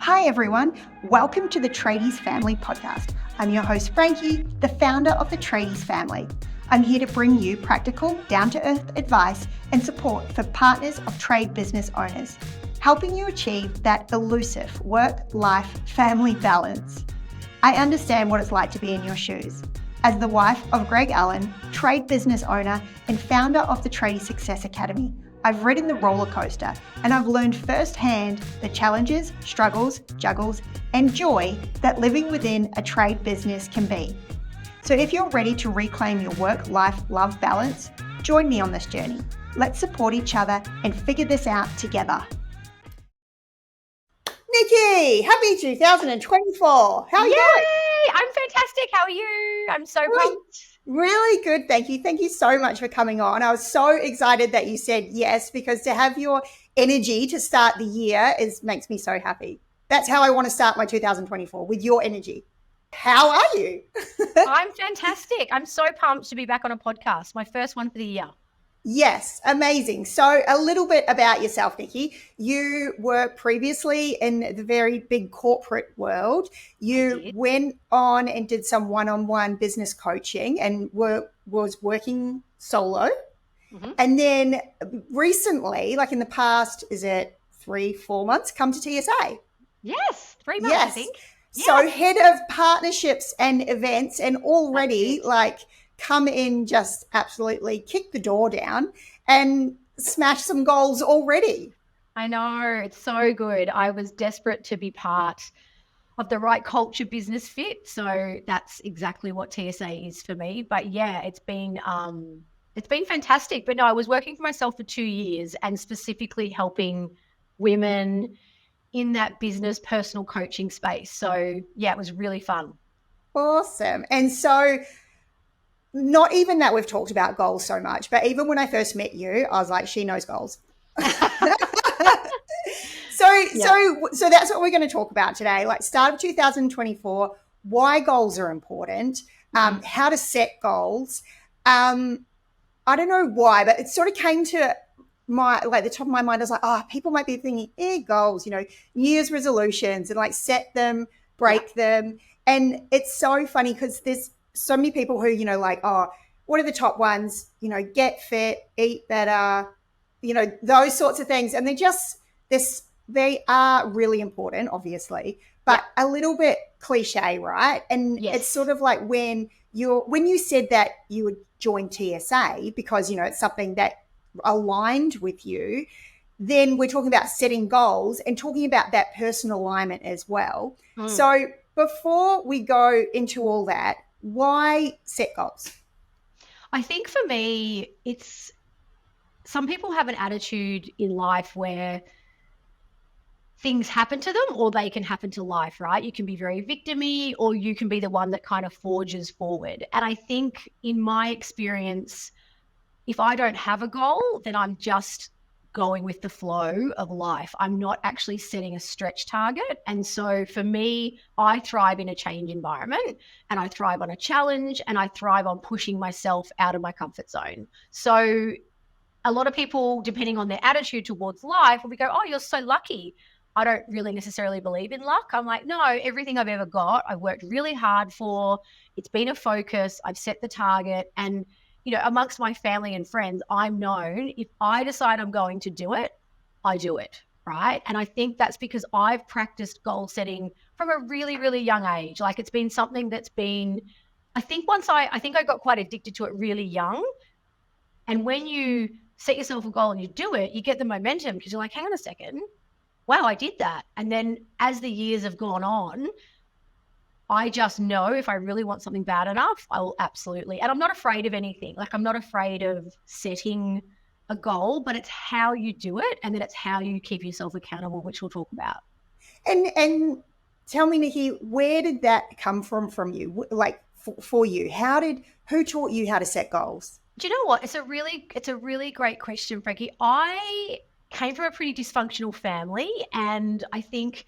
Hi everyone, welcome to the Tradies Family Podcast. I'm your host Frankie, the founder of the Tradies Family. I'm here to bring you practical, down-to-earth advice and support for partners of trade business owners, helping you achieve that elusive work-life family balance. I understand what it's like to be in your shoes. As the wife of Greg Allen, trade business owner and founder of the Tradies Success Academy, I've ridden the roller coaster and I've learned firsthand the challenges, struggles, juggles, and joy that living within a trade business can be. So if you're ready to reclaim your work-life-love balance, join me on this journey. Let's support each other and figure this out together. Nicky, happy 2024. How are you going? I'm fantastic. How are you? I'm so pumped. Really good. Thank you. Thank you so much for coming on. I was so excited that you said yes, because to have your energy to start the year makes me so happy. That's how I want to start my 2024, with your energy. How are you? I'm fantastic. I'm so pumped to be back on a podcast, my first one for the year. Yes, amazing. So a little bit about yourself, Nicky. You were previously in the very big corporate world. You went on and did some one-on-one business coaching and was working solo. Mm-hmm. And then recently, like in the past, is it 3-4 months, come to TSA? Yes, 3 months, I think. Yes. So head of partnerships and events, and already come in, just absolutely kick the door down and smash some goals already. I know, it's so good. I was desperate to be part of the right culture business fit. So that's exactly what TSA is for me. But yeah, it's been fantastic. But no, I was working for myself for 2 years and specifically helping women in that business personal coaching space. So yeah, it was really fun. Awesome. And so not even that we've talked about goals so much, but even when I first met you, I was like, she knows goals. So that's what we're going to talk about today. Like, start of 2024, why goals are important, how to set goals. I don't know why, but it sort of came to the top of my mind. I was like, people might be thinking, goals, New Year's resolutions, and set them, break them. And it's so funny because there's so many people who, what are the top ones? Get fit, eat better, those sorts of things. And they are really important, obviously, but a little bit cliche, right? And It's sort of like when you said that you would join TSA because, it's something that aligned with you, then we're talking about setting goals and talking about that personal alignment as well. So before we go into all that, why set goals? I think for me, some people have an attitude in life where things happen to them, or they can happen to life, right? You can be very victim-y, or you can be the one that kind of forges forward. And I think in my experience, if I don't have a goal, then I'm just going with the flow of life. I'm not actually setting a stretch target. And so for me, I thrive in a change environment, and I thrive on a challenge, and I thrive on pushing myself out of my comfort zone. So a lot of people, depending on their attitude towards life, will go, oh, you're so lucky. I don't really necessarily believe in luck. I'm like, no, everything I've ever got, I've worked really hard for. It's been a focus. I've set the target. And amongst my family and friends, I'm known, if I decide I'm going to do it, I do it, right? And I think that's because I've practiced goal setting from a really, really young age. Like, it's been something that's been, I think I got quite addicted to it really young. And when you set yourself a goal and you do it, you get the momentum because you're like, hang on a second, wow, I did that. And then as the years have gone on, I just know if I really want something bad enough, I will absolutely. And I'm not afraid of anything. Like, I'm not afraid of setting a goal, but it's how you do it, and then it's how you keep yourself accountable, which we'll talk about. And tell me, Nicky, where did that come from you? Like, for you, who taught you how to set goals? Do you know what? It's a really great question, Frankie. I came from a pretty dysfunctional family, and I think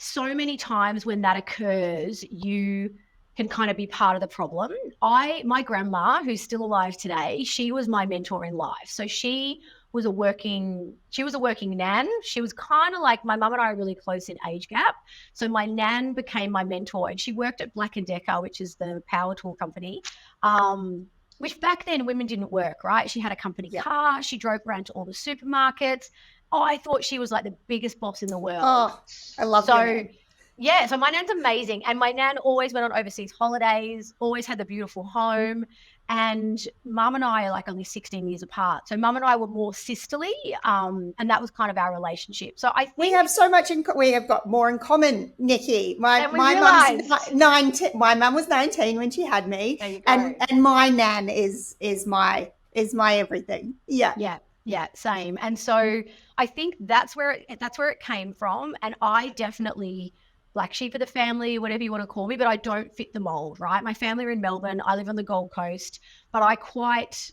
so many times when that occurs, you can kind of be part of the problem. My grandma, who's still alive today, she was my mentor in life. So she was a working nan. She was kind of like, my mum and I are really close in age gap. So my nan became my mentor, and she worked at Black & Decker, which is the power tool company. Which back then women didn't work, right? She had a company car. She drove around to all the supermarkets. Oh, I thought she was like the biggest boss in the world. Oh, I love so. Yeah, so my nan's amazing. And my nan always went on overseas holidays, always had the beautiful home. And mum and I are like only 16 years apart. So mum and I were more sisterly, and that was kind of our relationship. So I think we have so much we have got more in common, Nicky. My mum was 19 when she had me, and my nan is my everything. Yeah, same. And so I think that's where it came from. And I definitely, black sheep of the family, whatever you want to call me, but I don't fit the mold, right? My family are in Melbourne. I live on the Gold Coast, but I quite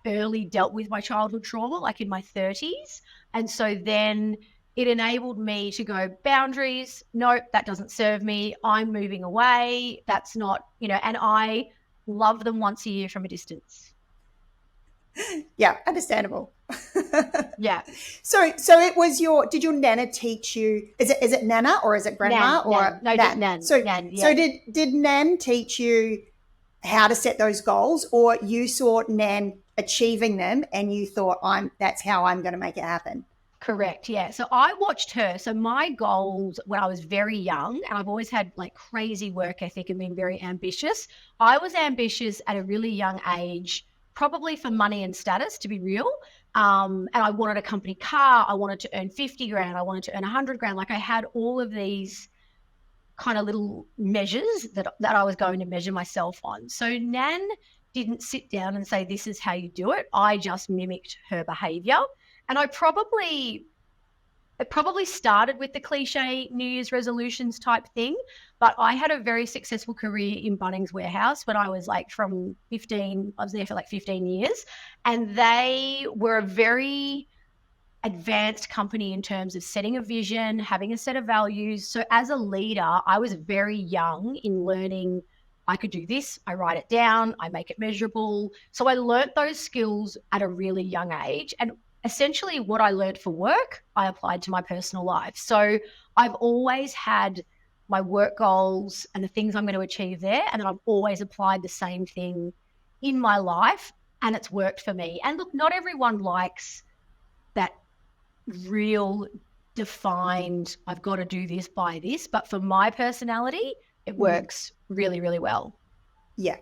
early dealt with my childhood trauma, like in my 30s. And so then it enabled me to go, boundaries, nope, that doesn't serve me. I'm moving away. That's not, and I love them once a year from a distance. Yeah, understandable. Yeah. So it was did your nana teach you, is it nana or is it grandma? Nan. No, just nan. So, nan, yeah. So did nan teach you how to set those goals, or you saw nan achieving them and you thought, that's how I'm going to make it happen? Correct. Yeah. So I watched her. So my goals when I was very young, and I've always had like crazy work ethic and been very ambitious. I was ambitious at a really young age, probably for money and status, to be real. And I wanted a company car. I wanted to earn 50 grand. I wanted to earn 100 grand. Like I had all of these kind of little measures that I was going to measure myself on. So Nan didn't sit down and say, this is how you do it. I just mimicked her behavior. And it probably started with the cliche New Year's resolutions type thing, but I had a very successful career in Bunnings Warehouse when I was like from 15, I was there for like 15 years, and they were a very advanced company in terms of setting a vision, having a set of values. So as a leader, I was very young in learning I could do this, I write it down, I make it measurable. So I learnt those skills at a really young age, and essentially what I learned for work, I applied to my personal life. So I've always had my work goals and the things I'm going to achieve there, and then I've always applied the same thing in my life, and it's worked for me. And look, not everyone likes that real defined, I've got to do this by this, but for my personality, it works really, really well. Yeah.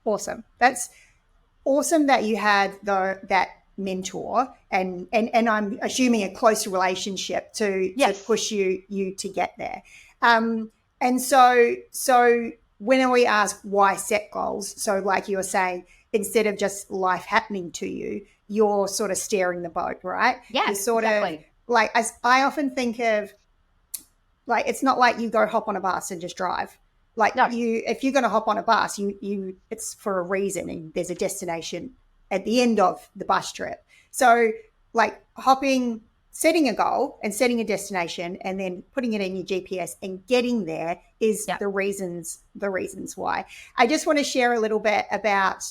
Awesome. That's awesome that you had that mentor and I'm assuming a close relationship to push you to get there. And so when we ask why set goals, so like you were saying, instead of just life happening to you, you're sort of steering the boat, right? Yeah, you're sort exactly. of like, I often think of, like, it's not like you go hop on a bus and just drive. Like no. If you're going to hop on a bus, you it's for a reason, and there's a destination at the end of the bus trip. So like setting a goal and setting a destination and then putting it in your GPS and getting there is the reasons why. I just want to share a little bit about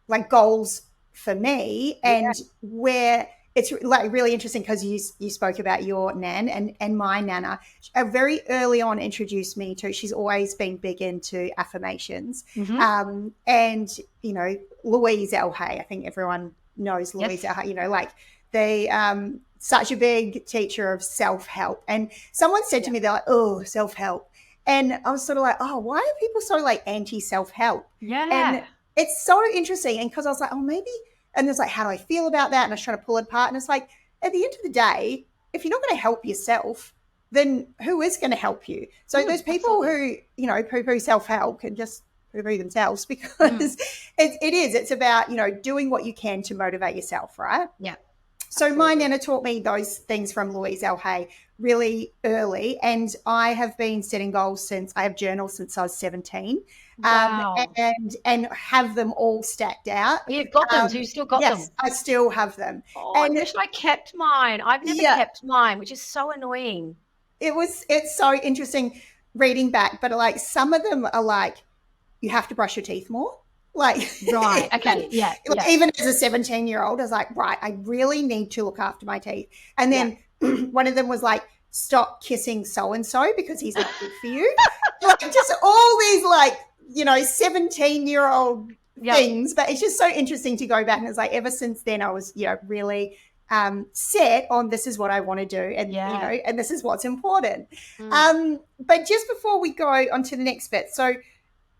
like goals for me and where it's like really interesting, because you spoke about your nan and my nana very early on introduced me to, she's always been big into affirmations. And, Louise L. Hay, I think everyone knows Louise L. Hay, like they, such a big teacher of self-help. And someone said to me, they're like, oh, self-help. And I was sort of like, oh, why are people so like anti-self-help? Yeah. And it's so interesting. And because I was like, oh, maybe, and there's like, how do I feel about that? And I was trying to pull it apart. And it's like, at the end of the day, if you're not going to help yourself, then who is going to help you? So those people who, poo-poo self-help can just poo-poo themselves, because it's about, doing what you can to motivate yourself, right? Yeah. So my nana taught me those things from Louise L. Hay really early, and I have been setting goals since I have journaled since I was 17. Wow. And have them all stacked out. You've got them. So you still got them? Yes, I still have them. Oh, I wish I kept mine. I've never kept mine, which is so annoying. It's so interesting reading back, but like some of them are like, you have to brush your teeth more. Like, Right. Okay. Yeah. like Yeah. even as a 17-year-old, I was like, right, I really need to look after my teeth. And Yeah. then one of them was like, stop kissing so and so because he's not good for you. Like just all these like, 17-year-old Yep. things. But it's just so interesting to go back, and it's like ever since then I was, really set on this is what I want to do, and Yeah. and this is what's important. Mm. But just before we go on to the next bit, so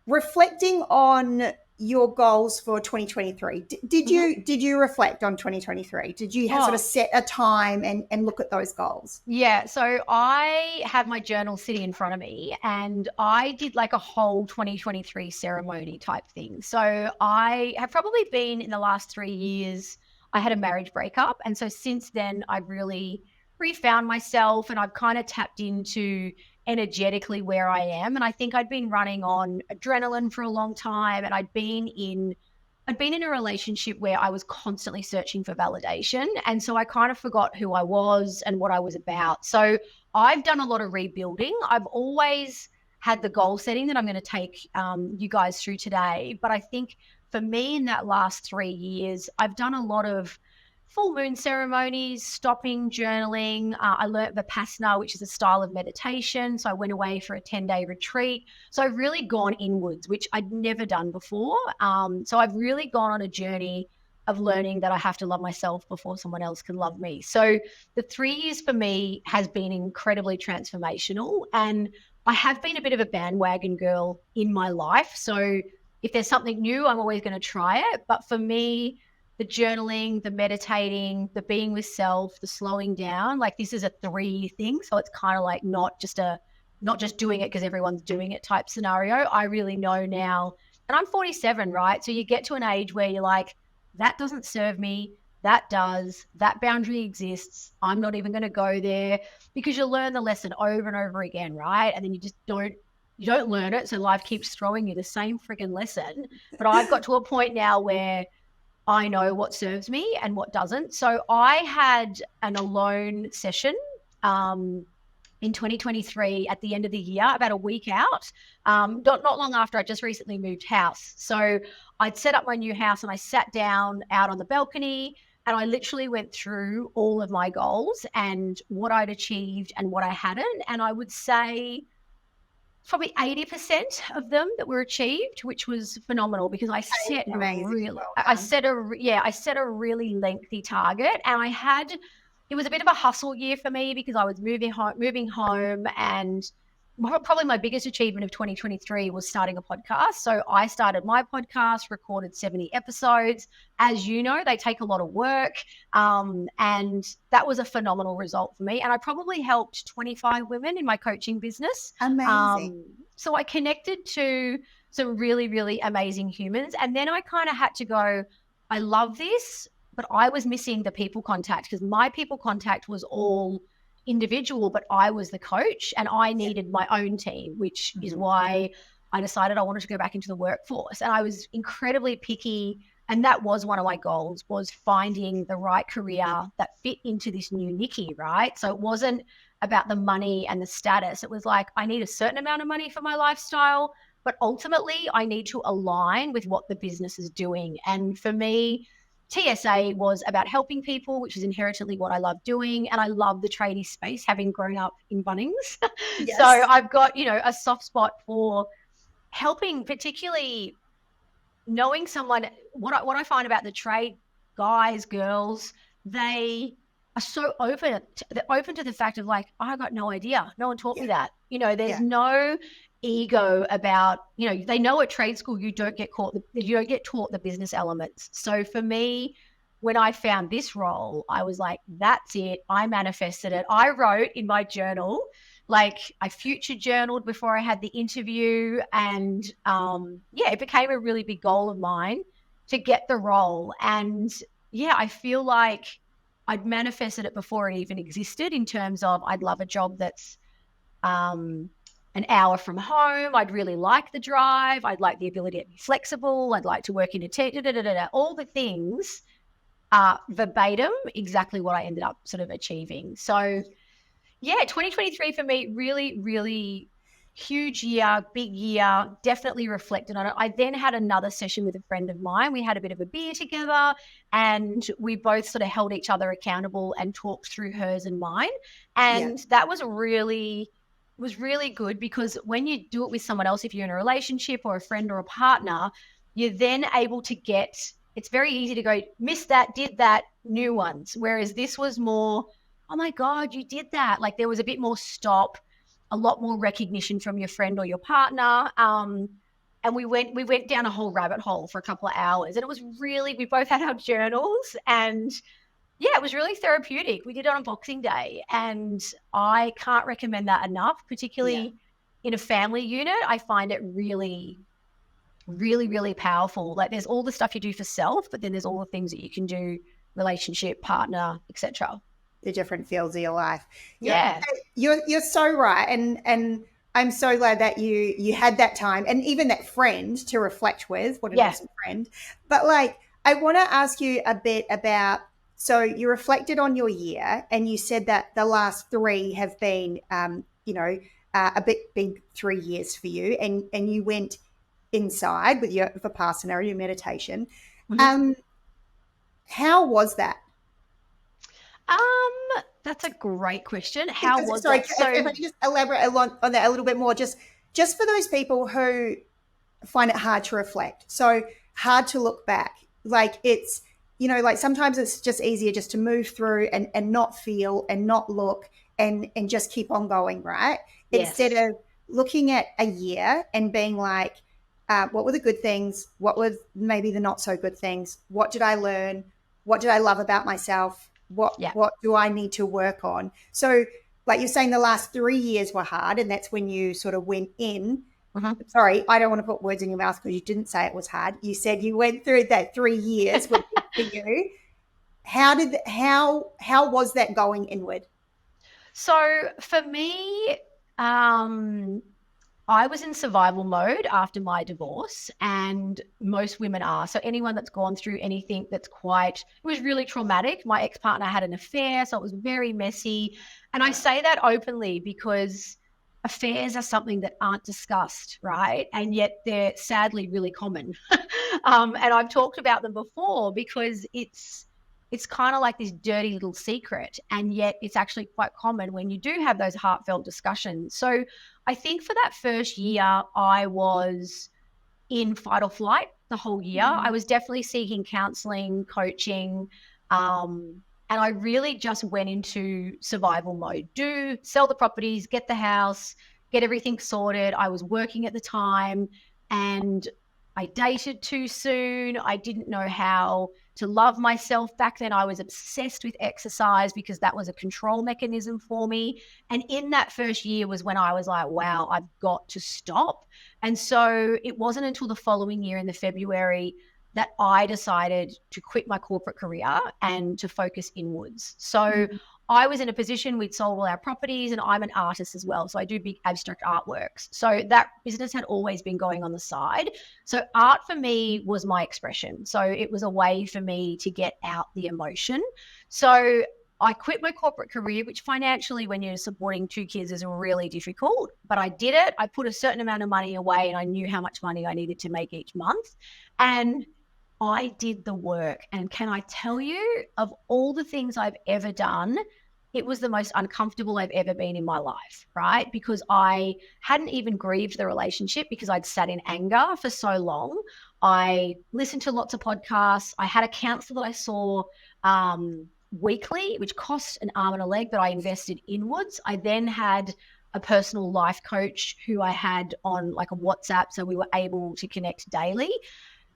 reflecting on your goals for 2023, did Mhm. you reflect on 2023? Did you sort of Oh, set a time and look at those goals? yeah. So I have my journal sitting in front of me, and I did like a whole 2023 ceremony type thing. So I have probably been in the last 3 years, I had a marriage breakup. And so since then, I've really refound myself, and I've kind of tapped into energetically where I am. And I think I'd been running on adrenaline for a long time, and I'd been in a relationship where I was constantly searching for validation. And so I kind of forgot who I was and what I was about. So I've done a lot of rebuilding. I've always had the goal setting that I'm going to take you guys through today. But I think for me in that last 3 years, I've done a lot of full moon ceremonies, stopping, journaling. I learnt Vipassana, which is a style of meditation. So I went away for a 10-day retreat. So I've really gone inwards, which I'd never done before. So I've really gone on a journey of learning that I have to love myself before someone else can love me. So the 3 years for me has been incredibly transformational. And I have been a bit of a bandwagon girl in my life. So if there's something new, I'm always going to try it. But for me, the journaling, the meditating, the being with self, the slowing down, like this is a 3 thing. So it's kind of like not just doing it because everyone's doing it type scenario. I really know now, and I'm 47, right? So you get to an age where you're like, that doesn't serve me. That does. That boundary exists. I'm not even going to go there, because you learn the lesson over and over again, right? And then you don't learn it. So life keeps throwing you the same freaking lesson. But I've got to a point now where I know what serves me and what doesn't. So I had an alone session in 2023 at the end of the year, about a week out, not long after I just recently moved house. So I'd set up my new house and I sat down out on the balcony, and I literally went through all of my goals and what I'd achieved and what I hadn't. And I would say probably 80% of them that were achieved, which was phenomenal, because I set a Amazing. really, Well I done. set a, yeah, I set a really lengthy target, and it was a bit of a hustle year for me because I was moving home, and probably my biggest achievement of 2023 was starting a podcast. So I started my podcast, recorded 70 episodes. As you know, they take a lot of work. And that was a phenomenal result for me. And I probably helped 25 women in my coaching business. Amazing. So I connected to some really, really amazing humans. And then I kind of had to go, I love this, but I was missing the people contact, because my people contact was all individual, but I was the coach and I needed my own team, which is why I decided I wanted to go back into the workforce. And I was incredibly picky. And that was one of my goals, was finding the right career that fit into this new Nicky, right? So it wasn't about the money and the status. It was like, I need a certain amount of money for my lifestyle, but ultimately I need to align with what the business is doing. And for me, TSA was about helping people, which is inherently what I love doing. And I love the tradie space, having grown up in Bunnings. So Yes. I've got, a soft spot for helping, particularly knowing someone. What I find about the trade guys, girls, they are so open to the fact of like, I got no idea. No one taught me Yeah. that. There's Yeah. no ego about, they know at trade school you don't get taught the business elements. So for me, when I found this role, I was like, that's it. I manifested it. I wrote in my journal, like I future journaled before I had the interview. And it became a really big goal of mine to get the role. And yeah, I feel like I'd manifested it before it even existed, in terms of I'd love a job that's an hour from home. I'd really like the drive. I'd like the ability to be flexible. I'd like to work in a team, all the things are verbatim exactly what I ended up sort of achieving. So yeah, 2023 for me really, really huge year, big year, definitely reflected on it. I then had another session with a friend of mine. We had a bit of a beer together and we both sort of held each other accountable and talked through hers and mine. And that was really good, because when you do it with someone else, if you're in a relationship or a friend or a partner, you're then able to get, it's very easy to go, missed that, did that, new ones. Whereas this was more, oh my God, you did that. Like there was a bit more stop, a lot more recognition from your friend or your partner. And we went down a whole rabbit hole for a couple of hours. And it was really, we both had our journals, and yeah, it was really therapeutic. We did it on Boxing Day, and I can't recommend that enough, particularly in a family unit. I find it really, really, really powerful. Like there's all the stuff you do for self, but then there's all the things that you can do, relationship, partner, etc. The different fields of your life. Yeah. You're so right. And I'm so glad that you had that time and even that friend to reflect with. What an awesome friend. But like, I want to ask you a bit about, so you reflected on your year and you said that the last 3 have been, a big 3 years for you, and you went inside with your Vipassana, your meditation. Mm-hmm. How was that? That's a great question. How was that? So, if I could just elaborate on that a little bit more, just for those people who find it hard to reflect, so hard to look back. Like it's, like sometimes it's just easier just to move through and not feel and not look and just keep on going, right? Yes. Instead of looking at a year and being like, what were the good things? What were maybe the not so good things? What did I learn? What did I love about myself? What do I need to work on? So like you're saying the last 3 years were hard, and that's when you sort of went in. Mm-hmm. Sorry, I don't want to put words in your mouth because you didn't say it was hard. You said you went through that 3 years for you. How was that going inward? So for me, I was in survival mode after my divorce, and most women are. So anyone that's gone through anything it was really traumatic. My ex-partner had an affair, so it was very messy. And I say that openly because affairs are something that aren't discussed, right? And yet they're sadly really common. And I've talked about them before because it's kind of like this dirty little secret, and yet it's actually quite common when you do have those heartfelt discussions. So I think for that first year, I was in fight or flight the whole year. I was definitely seeking counseling, coaching, and I really just went into survival mode. Sell the properties, get the house, get everything sorted. I was working at the time, and I dated too soon. I didn't know how to love myself. Back then, I was obsessed with exercise because that was a control mechanism for me. And in that first year was when I was like, wow, I've got to stop. And so it wasn't until the following year in the February that I decided to quit my corporate career and to focus inwards. So I was in a position, we'd sold all our properties, and I'm an artist as well. So I do big abstract artworks. So that business had always been going on the side. So art for me was my expression. So it was a way for me to get out the emotion. So I quit my corporate career, which financially, when you're supporting 2 kids, is really difficult. But I did it. I put a certain amount of money away, and I knew how much money I needed to make each month. And I did the work. And can I tell you, of all the things I've ever done, it was the most uncomfortable I've ever been in my life, right? Because I hadn't even grieved the relationship because I'd sat in anger for so long. I listened to lots of podcasts. I had a counselor that I saw weekly, which cost an arm and a leg, but I invested inwards. I then had a personal life coach who I had on like a WhatsApp, so we were able to connect daily.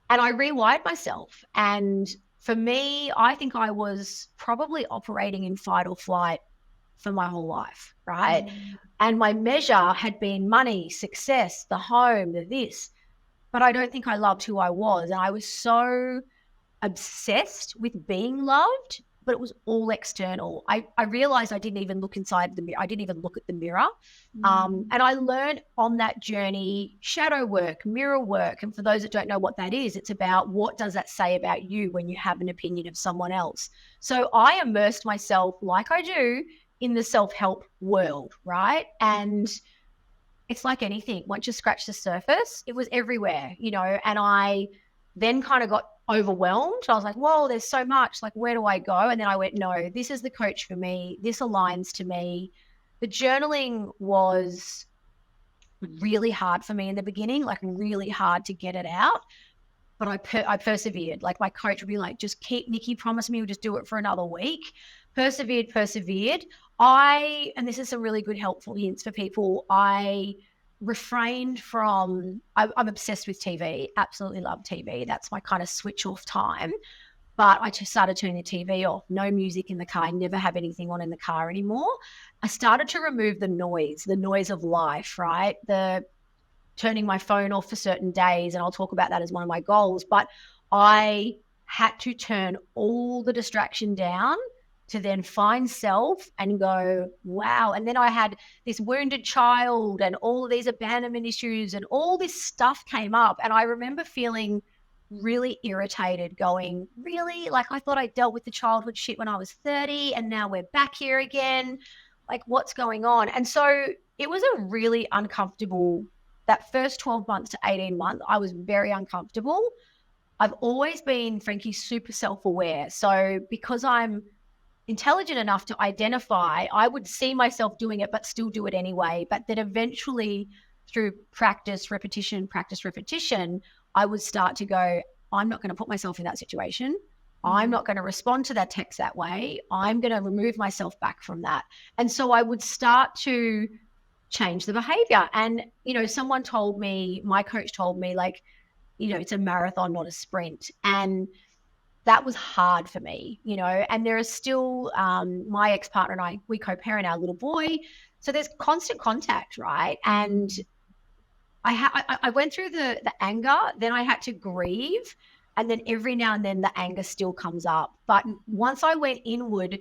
And I rewired myself. And for me, I think I was probably operating in fight or flight for my whole life, right? And my measure had been money, success, the home, the this. But I don't think I loved who I was. And I was so obsessed with being loved, but it was all external. I realized I didn't even look inside the mirror. I didn't even look at the mirror. And I learned on that journey shadow work, mirror work. And for those that don't know what that is, it's about what does that say about you when you have an opinion of someone else. So I immersed myself, like I do, in the self-help world, right? And it's like anything. Once you scratch the surface, it was everywhere, you know, and I then kind of got overwhelmed. I was like, whoa, there's so much. Like, where do I go? And then I went, no, this is the coach for me. This aligns to me. The journaling was really hard for me in the beginning, like really hard to get it out. But I persevered. Like my coach would be like, just keep, Nicky, promise me we'll just do it for another week. Persevered. And this is some really good helpful hints for people. I refrained from, I'm obsessed with TV, absolutely love TV. That's my kind of switch off time. But I just started turning the TV off, no music in the car. I never have anything on in the car anymore. I started to remove the noise of life, right? The turning my phone off for certain days, and I'll talk about that as one of my goals. But I had to turn all the distraction down to then find self and go, wow. And then I had this wounded child and all of these abandonment issues and all this stuff came up. And I remember feeling really irritated, going, really? Like, I thought I dealt with the childhood shit when I was 30 and now we're back here again. Like, what's going on? And so it was a really uncomfortable, that first 12 months to 18 months, I was very uncomfortable. I've always been, Frankie, super self-aware. So because I'm intelligent enough to identify, I would see myself doing it, but still do it anyway. But then eventually through practice, repetition, I would start to go, I'm not going to put myself in that situation. I'm not going to respond to that text that way. I'm going to remove myself back from that. And so I would start to change the behavior. And, you know, someone told me, my coach told me, like, you know, it's a marathon, not a sprint. And that was hard for me, you know, and there is still my ex-partner and I, we co-parent our little boy. So there's constant contact, right? And I went through the anger, then I had to grieve. And then every now and then the anger still comes up. But once I went inward,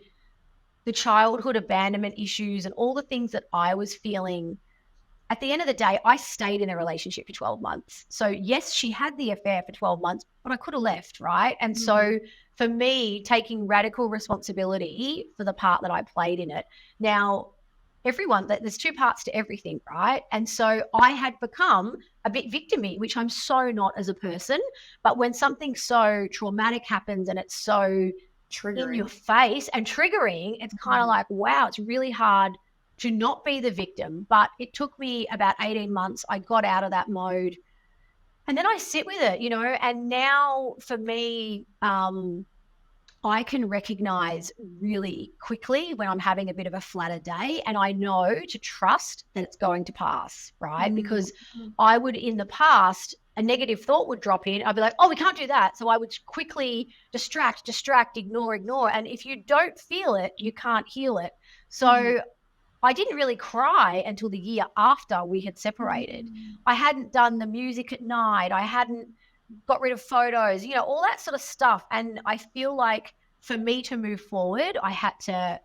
the childhood abandonment issues and all the things that I was feeling, at the end of the day, I stayed in a relationship for 12 months. So yes, she had the affair for 12 months, but I could have left, right? And so for me, taking radical responsibility for the part that I played in it. Now, everyone, there's two parts to everything, right? And so I had become a bit victim-y, which I'm so not as a person. But when something so traumatic happens and it's so triggering in your face and triggering, it's kind of like, wow, it's really hard to not be the victim. But it took me about 18 months. I got out of that mode and then I sit with it, you know, and now for me, I can recognize really quickly when I'm having a bit of a flatter day, and I know to trust that it's going to pass, right? Because I would, in the past, a negative thought would drop in. I'd be like, oh, we can't do that. So I would quickly distract, ignore. And if you don't feel it, you can't heal it. So I didn't really cry until the year after we had separated. I hadn't done the music at night. I hadn't got rid of photos, you know, all that sort of stuff. And I feel like for me to move forward, I had to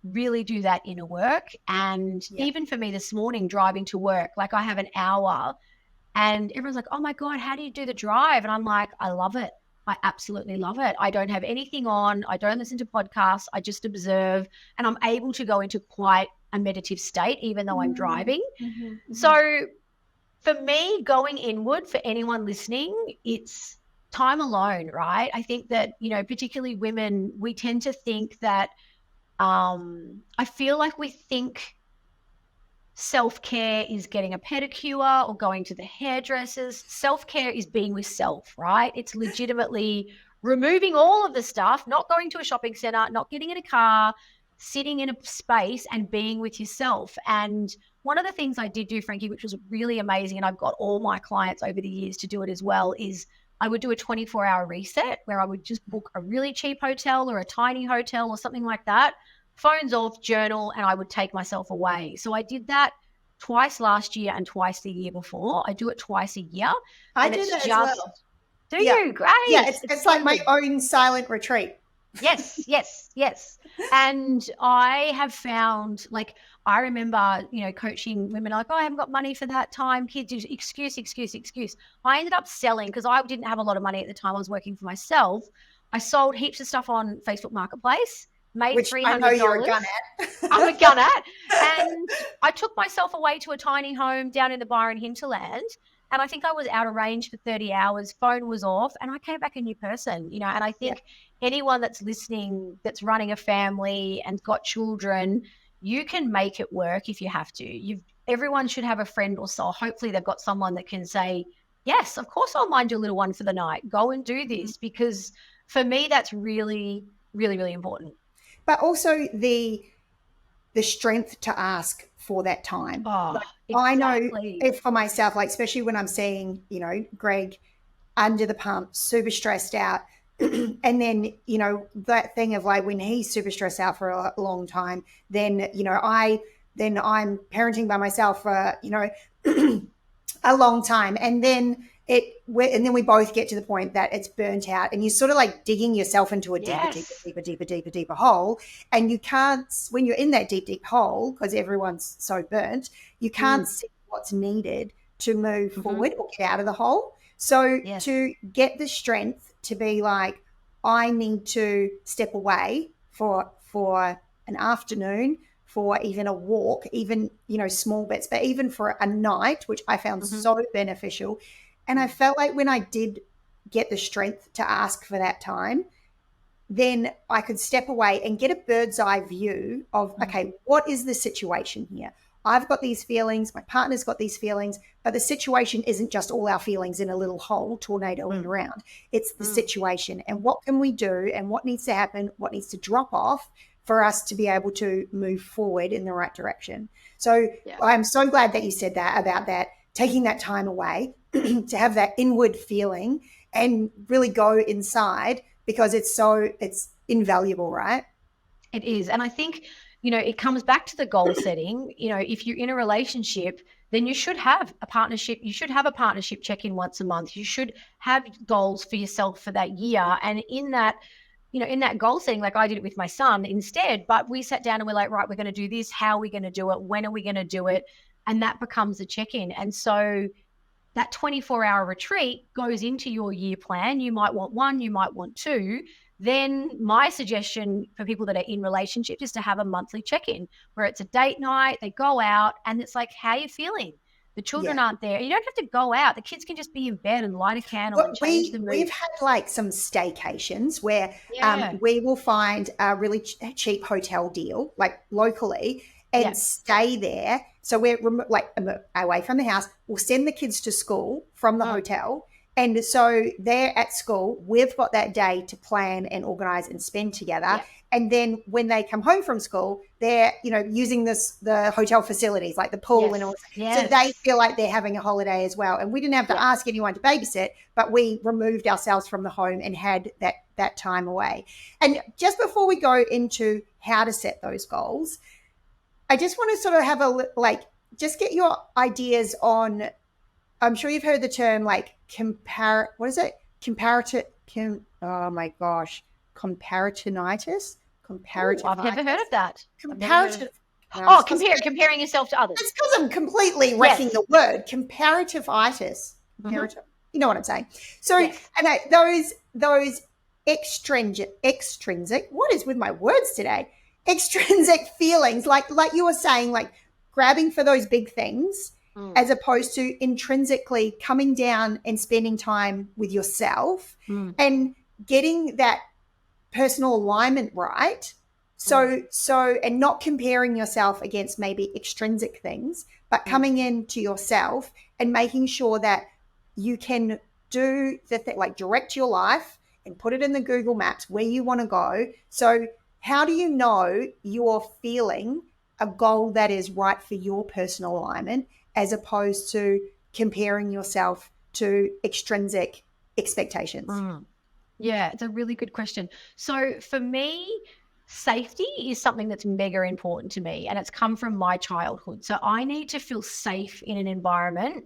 really do that inner work. And even for me this morning, driving to work, like I have an hour and everyone's like, oh my God, how do you do the drive? And I'm like, I love it. I absolutely love it. I don't have anything on. I don't listen to podcasts. I just observe, and I'm able to go into quite a meditative state, even though I'm driving. So for me, going inward, for anyone listening, it's time alone, right? I think that, you know, particularly women, we tend to think that, I feel like we think self-care is getting a pedicure or going to the hairdressers. Self-care is being with self, right? It's legitimately removing all of the stuff, not going to a shopping center, not getting in a car, sitting in a space and being with yourself. And one of the things I did do, Frankie, which was really amazing, and I've got all my clients over the years to do it as well, is I would do a 24-hour reset where I would just book a really cheap hotel or a tiny hotel or something like that, phones off, journal, and I would take myself away. So I did that twice last year and twice the year before. I do it twice a year. I do that as well. Do you? Great. Yeah, it's like my own silent retreat. Yes. And I have found, like, I remember, you know, coaching women like, oh, I haven't got money for that time. Kids, excuse. I ended up selling because I didn't have a lot of money at the time. I was working for myself. I sold heaps of stuff on Facebook Marketplace, made Which I know you're a gun at. I'm a gun at. And I took myself away to a tiny home down in the Byron hinterland. And I think I was out of range for 30 hours. Phone was off, and I came back a new person, you know. And I think anyone that's listening, that's running a family and got children, you can make it work if you have to. Everyone should have a friend or so. Hopefully they've got someone that can say, yes, of course I'll mind your little one for the night. Go and do this, because for me, that's really, really, really important. But also the strength to ask for that time. Oh, like, exactly. I know if for myself, like, especially when I'm seeing, you know, Greg under the pump, super stressed out. And then, you know, that thing of like when he's super stressed out for a long time, then, you know, I'm parenting by myself for, you know, a long time. And then we both get to the point that it's burnt out, and you're sort of like digging yourself into a deeper hole. And you can't, when you're in that deep hole, because everyone's so burnt, you can't see what's needed to move forward or get out of the hole. So to get the strength to be like, I need to step away for an afternoon, for even a walk, even, you know, small bits, but even for a night, which I found so beneficial. And I felt like when I did get the strength to ask for that time, then I could step away and get a bird's eye view of, okay, what is the situation here? I've got these feelings, my partner's got these feelings, but the situation isn't just all our feelings in a little hole tornadoing around. It's the situation, and what can we do, and what needs to happen, what needs to drop off for us to be able to move forward in the right direction. So I'm so glad that you said that, about that, taking that time away to have that inward feeling and really go inside, because it's invaluable, right? It is. And I think, you know, it comes back to the goal setting. You know, if you're in a relationship, then you should have a partnership. You should have a partnership check-in once a month. You should have goals for yourself for that year. And in that, you know, in that goal setting, like I did it with my son instead, but we sat down and we're like, right, we're going to do this. How are we going to do it? When are we going to do it? And that becomes a check-in. And so that 24-hour retreat goes into your year plan. You might want one, you might want two. Then my suggestion for people that are in relationships is to have a monthly check-in where it's a date night, they go out, and it's like, how are you feeling? The children aren't there. You don't have to go out. The kids can just be in bed and light a candle and change the mood. We've had like some staycations where we will find a really cheap hotel deal, like locally, and stay there. So we're like away from the house. We'll send the kids to school from the hotel. And so they're at school. We've got that day to plan and organize and spend together. Yeah. And then when they come home from school, they're, you know, using the hotel facilities like the pool and all. So they feel like they're having a holiday as well. And we didn't have to ask anyone to babysit, but we removed ourselves from the home and had that time away. And just before we go into how to set those goals, I just want to sort of have just get your ideas on, I'm sure you've heard the term like comparatinitis? I've never heard of that. Comparing yourself to others. It's because I'm completely wrecking the word. Comparativitis. You know what I'm saying? So, and those extrinsic, what is with my words today? Extrinsic feelings, like you were saying, like grabbing for those big things, as opposed to intrinsically coming down and spending time with yourself and getting that personal alignment right. So and not comparing yourself against maybe extrinsic things, but coming into yourself and making sure that you can do the thing, like direct your life and put it in the Google Maps where you want to go. So how do you know you're feeling a goal that is right for your personal alignment, as opposed to comparing yourself to extrinsic expectations? Yeah, it's a really good question. So for me, safety is something that's mega important to me, and it's come from my childhood. So I need to feel safe in an environment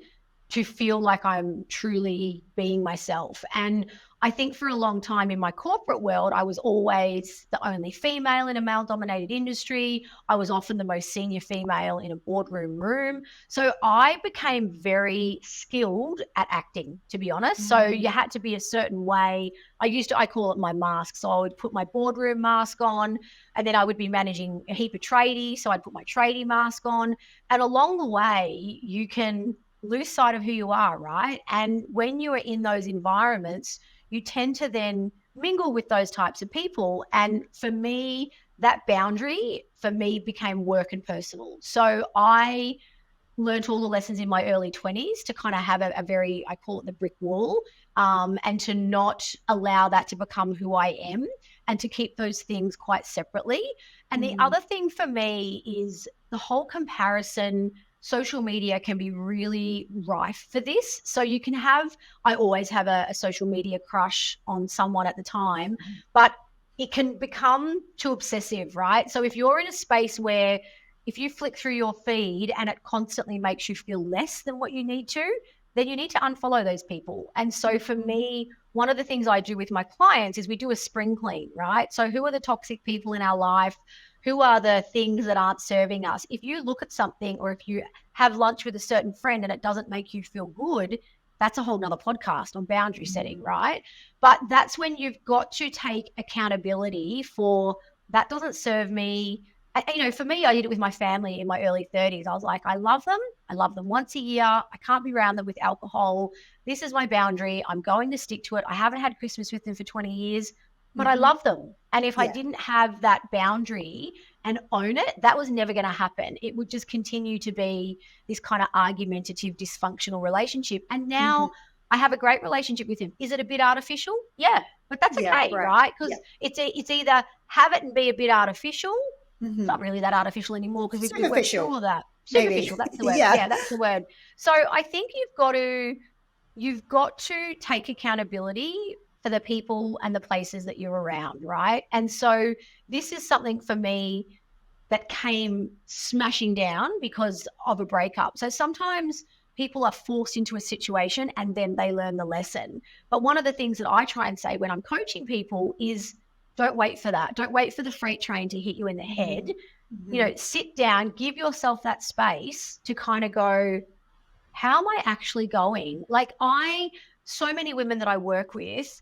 to feel like I'm truly being myself. And I think for a long time in my corporate world, I was always the only female in a male-dominated industry. I was often the most senior female in a boardroom room. So I became very skilled at acting, to be honest. So you had to be a certain way. I call it my mask. So I would put my boardroom mask on, and then I would be managing a heap of tradies. So I'd put my tradie mask on. And along the way, you can lose sight of who you are, right? And when you are in those environments, you tend to then mingle with those types of people. And for me, that boundary for me became work and personal. So I learned all the lessons in my early 20s to kind of have a very, I call it the brick wall, and to not allow that to become who I am, and to keep those things quite separately. And the other thing for me is the whole comparison. Social media can be really rife for this. So you can have, I always have a social media crush on someone at the time, but it can become too obsessive, right? So if you're in a space where if you flick through your feed and it constantly makes you feel less than what you need to, then you need to unfollow those people. And so for me, one of the things I do with my clients is we do a spring clean, right? So who are the toxic people in our life? Who are the things that aren't serving us? If you look at something, or if you have lunch with a certain friend and it doesn't make you feel good, that's a whole nother podcast on boundary setting, right? But that's when you've got to take accountability for that doesn't serve me. For me, I did it with my family in my early 30s. I was like, I love them. I love them once a year. I can't be around them with alcohol. This is my boundary. I'm going to stick to it. I haven't had Christmas with them for 20 years, but I love them. And if I didn't have that boundary and own it, that was never going to happen. It would just continue to be this kind of argumentative, dysfunctional relationship. And now I have a great relationship with him. Is it a bit artificial? Yeah, but that's okay, right? Because it's either have it and be a bit artificial. It's not really that artificial anymore because we've worked through all that. Superficial, that's the word. Yeah, that's the word. So I think you've got to take accountability for the people and the places that you're around, right? And so this is something for me that came smashing down because of a breakup. So sometimes people are forced into a situation and then they learn the lesson. But one of the things that I try and say when I'm coaching people is don't wait for that. Don't wait for the freight train to hit you in the head. Sit down, give yourself that space to kind of go, how am I actually going? Like so many women that I work with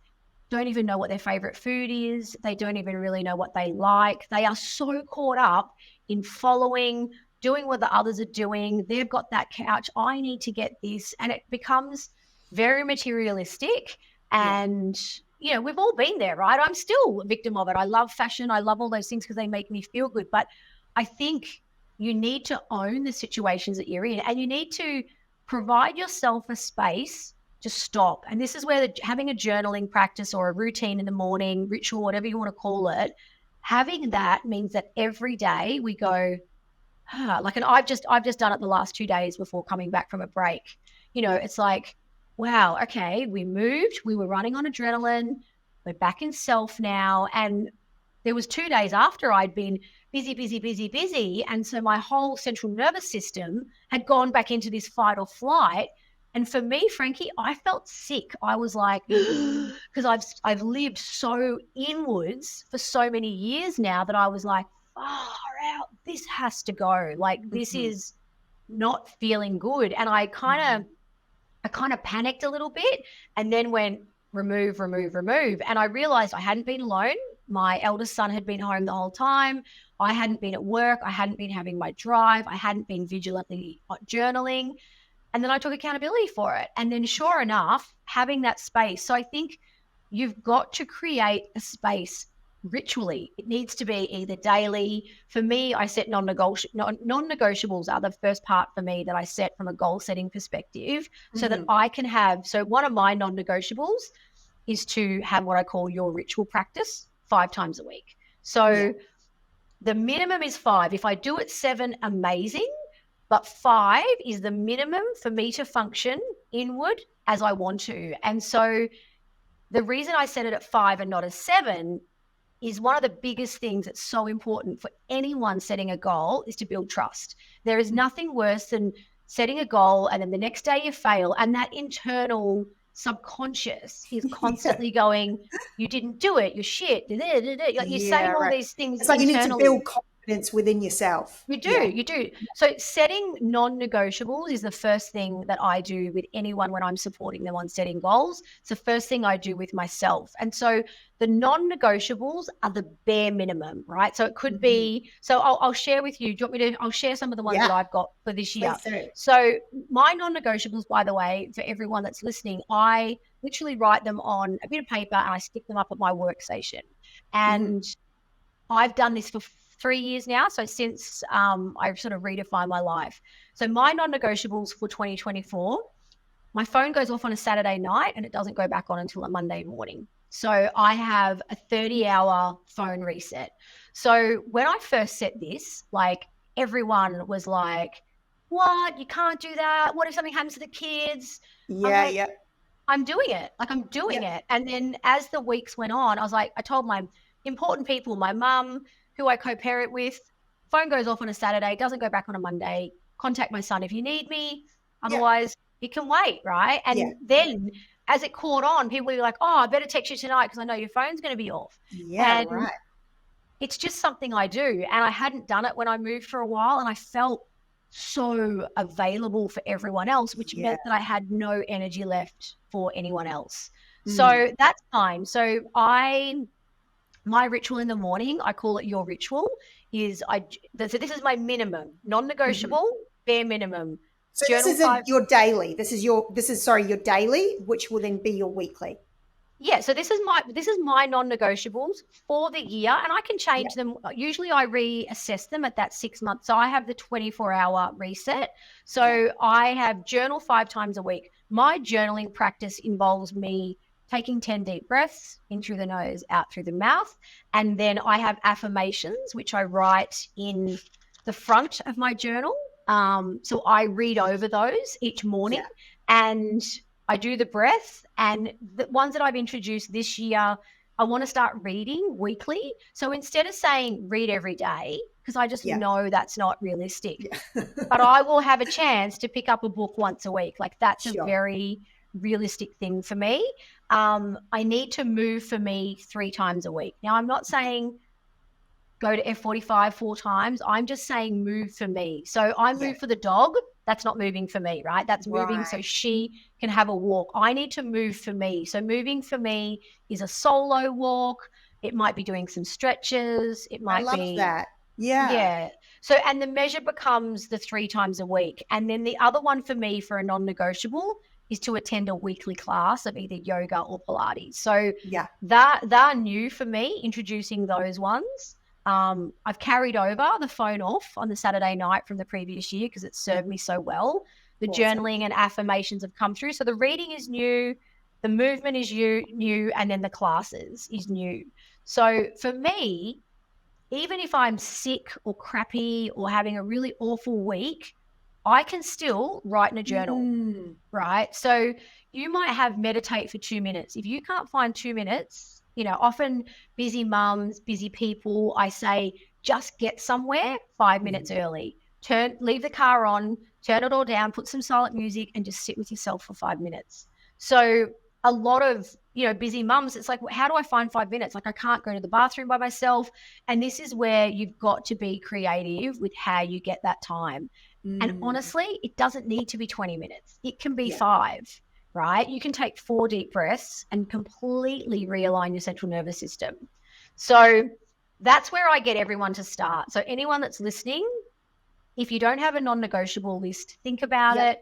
don't even know what their favorite food is. They don't even really know what they like. They are so caught up in following, doing what the others are doing. They've got that couch. I need to get this. And it becomes very materialistic. And, we've all been there, right? I'm still a victim of it. I love fashion. I love all those things because they make me feel good. But I think you need to own the situations that you're in, and you need to provide yourself a space to stop. And this is where having a journaling practice or a routine in the morning, ritual, whatever you want to call it, having that means that every day we go, and I've just done it the last 2 days before coming back from a break. It's like, wow, okay, we moved, we were running on adrenaline, we're back in self now. And there was 2 days after I'd been busy. And so my whole central nervous system had gone back into this fight or flight. And for me, Frankie, I felt sick. I was like, because I've lived so inwards for so many years now that I was like, far out, this has to go. Like, this is not feeling good. And I kind of panicked a little bit and then went, remove. And I realized I hadn't been alone. My eldest son had been home the whole time. I hadn't been at work. I hadn't been having my drive. I hadn't been vigilantly journaling. And then I took accountability for it. And then sure enough, having that space. So I think you've got to create a space ritually. It needs to be either daily. For me, I set non-negotiables are the first part for me that I set from a goal setting perspective so that I can have, so one of my non-negotiables is to have what I call your ritual practice 5 times a week. So the minimum is 5. If I do it 7, amazing. But 5 is the minimum for me to function inward as I want to. And so the reason I set it at 5 and not a 7 is one of the biggest things that's so important for anyone setting a goal is to build trust. There is nothing worse than setting a goal and then the next day you fail, and that internal subconscious is constantly going, you didn't do it, you're shit, like you're saying all right. these things It's like you need to internally. build confidence within yourself. You do. So setting non-negotiables is the first thing that I do with anyone when I'm supporting them on setting goals. It's the first thing I do with myself. And so the non-negotiables are the bare minimum, right? So it could be, so I'll share with you. Do you want me to, I'll share some of the ones that I've got for this year. So my non-negotiables, by the way, for everyone that's listening, I literally write them on a bit of paper and I stick them up at my workstation. And I've done this for 3 years now. So since I've sort of redefined my life. So my non-negotiables for 2024, my phone goes off on a Saturday night and it doesn't go back on until a Monday morning. So I have a 30-hour phone reset. So when I first set this, like everyone was like, what? You can't do that. What if something happens to the kids? I'm doing it. Like I'm doing it. And then as the weeks went on, I told my important people, my mum, who I co-parent with, phone goes off on a Saturday, doesn't go back on a Monday. Contact my son if you need me. Otherwise, it can wait, right? And then as it caught on, people were like, oh, I better text you tonight because I know your phone's going to be off. It's just something I do. And I hadn't done it when I moved for a while and I felt so available for everyone else, which meant that I had no energy left for anyone else. So that's fine. So my ritual in the morning, I call it your ritual, so this is my minimum, non-negotiable, bare minimum. So this is your daily. This is your daily, which will then be your weekly. Yeah, so this is my non-negotiables for the year, and I can change them. Usually I reassess them at that 6 months. So I have the 24-hour reset. So I have journal 5 times a week. My journaling practice involves me taking 10 deep breaths in through the nose, out through the mouth. And then I have affirmations, which I write in the front of my journal. So I read over those each morning and I do the breath. And the ones that I've introduced this year, I want to start reading weekly. So instead of saying read every day, because I just know that's not realistic, but I will have a chance to pick up a book once a week. Like that's a very realistic thing for me. I need to move for me 3 times a week. Now, I'm not saying go to F45 4 times. I'm just saying move for me. So I move for the dog. That's not moving for me, right? That's moving so she can have a walk. I need to move for me. So moving for me is a solo walk. It might be doing some stretches. It might be. I love that. Yeah. So, and the measure becomes the 3 times a week. And then the other one for me for a non-negotiable is to attend a weekly class of either yoga or Pilates. So they're new for me, introducing those ones. I've carried over the phone off on the Saturday night from the previous year because it served me so well. The journaling and affirmations have come through. So the reading is new, the movement is new, and then the classes is new. So for me, even if I'm sick or crappy or having a really awful week, I can still write in a journal, right? So you might have meditate for 2 minutes. If you can't find 2 minutes, often busy mums, busy people, I say just get somewhere 5 minutes early. Leave the car on, turn it all down, put some silent music and just sit with yourself for 5 minutes. So a lot of, busy mums, it's like, how do I find 5 minutes? Like I can't go to the bathroom by myself. And this is where you've got to be creative with how you get that time. And honestly, it doesn't need to be 20 minutes. It can be 5, right? You can take 4 deep breaths and completely realign your central nervous system. So that's where I get everyone to start. So anyone that's listening, if you don't have a non-negotiable list, think about it.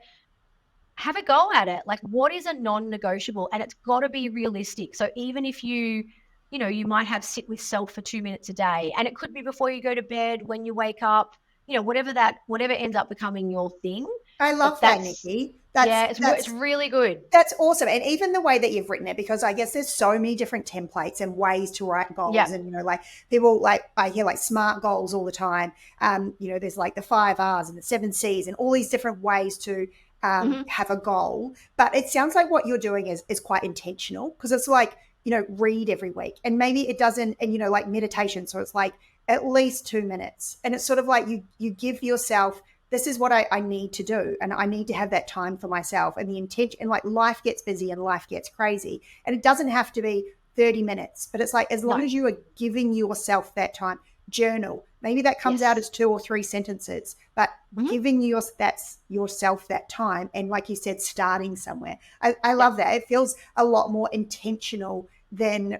Have a go at it. Like what is a non-negotiable? And it's got to be realistic. So even if you might have sit with self for 2 minutes a day, and it could be before you go to bed, when you wake up, whatever ends up becoming your thing. I love that, Nicky. It's really good. That's awesome. And even the way that you've written it, because I guess there's so many different templates and ways to write goals. And, like people I hear like SMART goals all the time. There's like the 5 R's and the 7 C's and all these different ways to have a goal. But it sounds like what you're doing is quite intentional because it's like, read every week and maybe it doesn't, and, like meditation. So it's like at least 2 minutes. And it's sort of like you give yourself this is what I need to do. And I need to have that time for myself and the intention. And like life gets busy and life gets crazy. And it doesn't have to be 30 minutes, but it's like as long as you are giving yourself that time, journal. Maybe that comes out as 2 or 3 sentences, but giving yourself that time. And like you said, starting somewhere. I love that. It feels a lot more intentional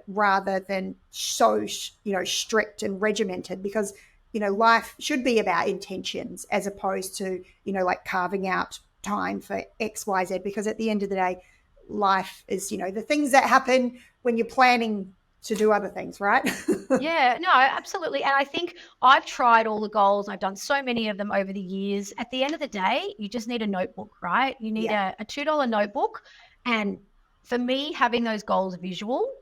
rather than so, strict and regimented, because, life should be about intentions as opposed to, like carving out time for X, Y, Z, because at the end of the day, life is, the things that happen when you're planning to do other things, right? Yeah, no, absolutely. And I think I've tried all the goals. I've done so many of them over the years. At the end of the day, you just need a notebook, right? You need a $2 notebook. And for me, having those goals visual,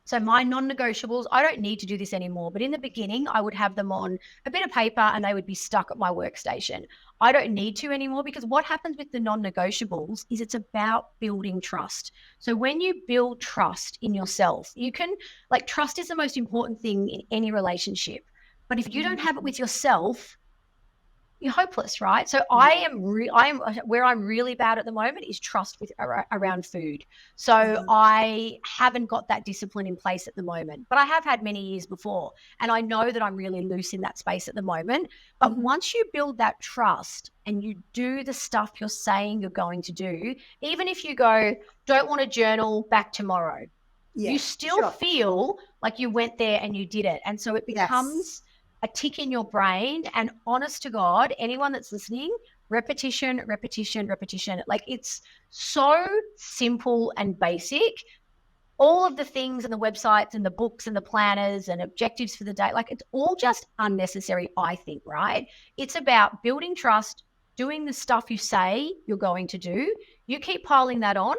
so my non-negotiables, I don't need to do this anymore. But in the beginning, I would have them on a bit of paper and they would be stuck at my workstation. I don't need to anymore, because what happens with the non-negotiables is it's about building trust. So when you build trust in yourself, trust is the most important thing in any relationship. But if you don't have it with yourself, you're hopeless, right? So I am where I'm really bad at the moment is trust around food. So I haven't got that discipline in place at the moment, but I have had many years before, and I know that I'm really loose in that space at the moment. But once you build that trust and you do the stuff you're saying you're going to do, even if you don't want to journal, back tomorrow, you still feel like you went there and you did it. And so it becomes a tick in your brain. And honest to God, anyone that's listening, repetition, repetition, repetition. Like, it's so simple and basic. All of the things and the websites and the books and the planners and objectives for the day, like, it's all just unnecessary, I think, right? It's about building trust, doing the stuff you say you're going to do. You keep piling that on,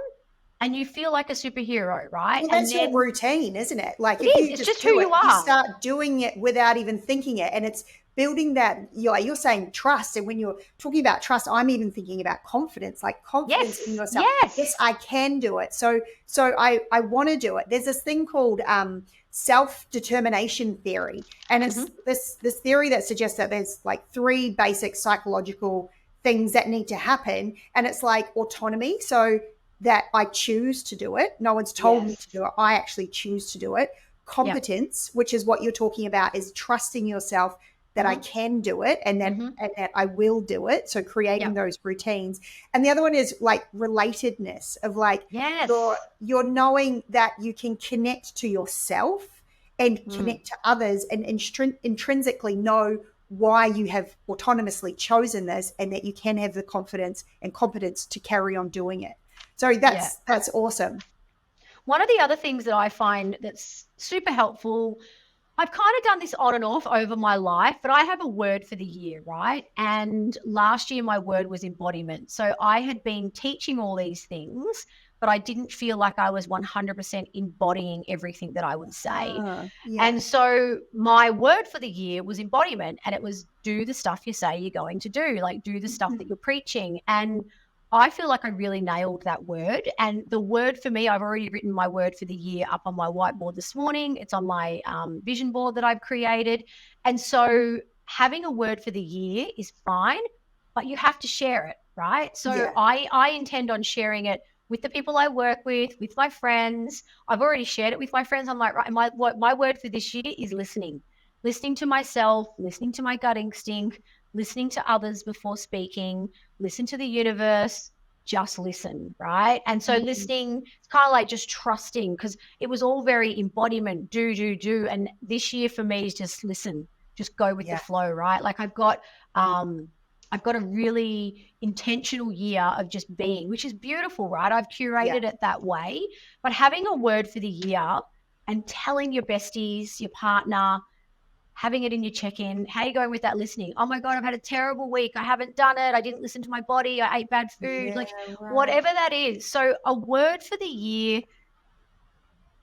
and you feel like a superhero, right? Well, that's your routine, isn't it? Like, it's just who you are. You start doing it without even thinking it. And it's building that, you're saying trust. And when you're talking about trust, I'm even thinking about confidence, like confidence in yourself. Yes, I can do it. So I want to do it. There's this thing called self-determination theory. And it's this theory that suggests that there's like 3 basic psychological things that need to happen. And it's like autonomy. So that I choose to do it. No one's told me to do it. I actually choose to do it. Competence, which is what you're talking about, is trusting yourself that I can do it and that I will do it. So creating those routines. And the other one is like relatedness of like you're knowing that you can connect to yourself and connect to others and intrinsically know why you have autonomously chosen this, and that you can have the confidence and competence to carry on doing it. So that's awesome. One of the other things that I find that's super helpful, I've kind of done this on and off over my life, but I have a word for the year, right? And last year my word was embodiment. So I had been teaching all these things, but I didn't feel like I was 100% embodying everything that I would say. And so my word for the year was embodiment, and it was do the stuff you say you're going to do, like do the stuff that you're preaching. And I feel like I really nailed that word. And the word for me, I've already written my word for the year up on my whiteboard this morning. It's on my vision board that I've created. And so having a word for the year is fine, but you have to share it, right? So I intend on sharing it with the people I work with my friends. I've already shared it with my friends. I'm like, right, my word for this year is listening to myself, listening to my gut instinct, listening to others before speaking, listen to the universe, just listen, right? And so listening, it's kind of like just trusting, because it was all very embodiment, do. And this year for me is just listen, just go with the flow, right? Like I've got a really intentional year of just being, which is beautiful, right? I've curated it that way. But having a word for the year and telling your besties, your partner, having it in your check-in, how are you going with that listening? Oh my God, I've had a terrible week. I haven't done it. I didn't listen to my body. I ate bad food, whatever that is. So a word for the year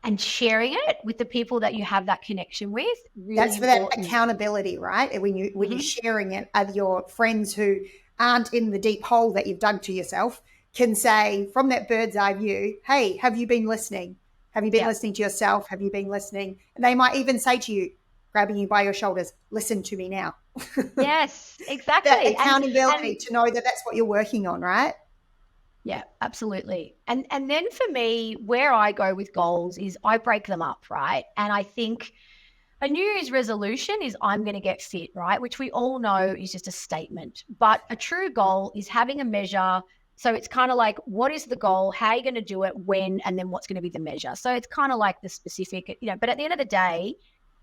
and sharing it with the people that you have that connection with. Really That's for important. That accountability, right? When you're sharing it, your friends who aren't in the deep hole that you've dug to yourself can say from that bird's eye view, hey, have you been listening? Have you been listening to yourself? Have you been listening? And they might even say to you, grabbing you by your shoulders, listen to me now. Yes, exactly. That accountability to know that that's what you're working on, right? Yeah, absolutely. And then for me, where I go with goals is I break them up, right? And I think a New Year's resolution is I'm going to get fit, right? Which we all know is just a statement. But a true goal is having a measure. So it's kind of like, what is the goal? How are you going to do it? When? And then what's going to be the measure? So it's kind of like the specific, but at the end of the day,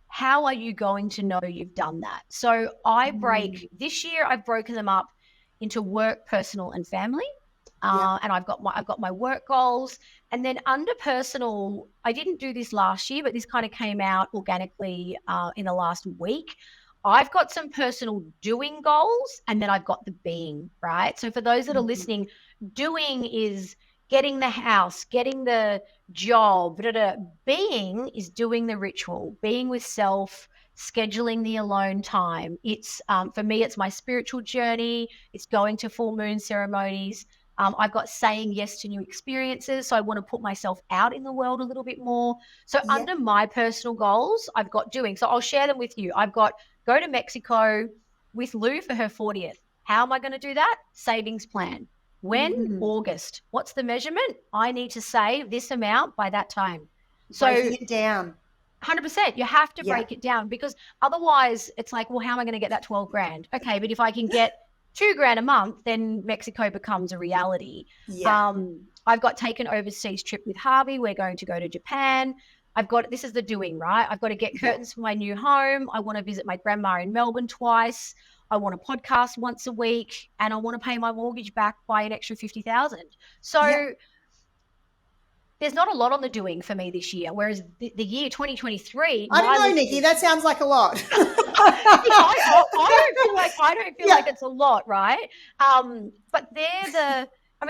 how are you going to know you've done that? So this year, I've broken them up into work, personal, and family. And I've got my work goals. And then under personal, I didn't do this last year, but this kind of came out organically in the last week. I've got some personal doing goals, and then I've got the being, right? So for those that are listening, doing is getting the house, getting the job. Being is doing the ritual, being with self, scheduling the alone time. It's for me, it's my spiritual journey. It's going to full moon ceremonies. I've got saying yes to new experiences. So I want to put myself out in the world a little bit more. So under my personal goals, I've got doing. So I'll share them with you. I've got go to Mexico with Lou for her 40th. How am I going to do that? Savings plan. When? August. What's the measurement? I need to save this amount by that time. So breaking it down. 100%. You have to break it down, because otherwise it's like, well, how am I going to get that 12 grand? Okay, but if I can get $2,000 a month, then Mexico becomes a reality. I've got taken overseas trip with Harvey. We're going to go to Japan. This is the doing, right? I've got to get curtains for my new home. I want to visit my grandma in Melbourne twice. I want to podcast once a week, and I want to pay my mortgage back by an extra 50,000. So there's not a lot on the doing for me this year. Whereas the year 2023, I don't know, Nikki, that sounds like a lot. I don't feel like it's a lot, right? But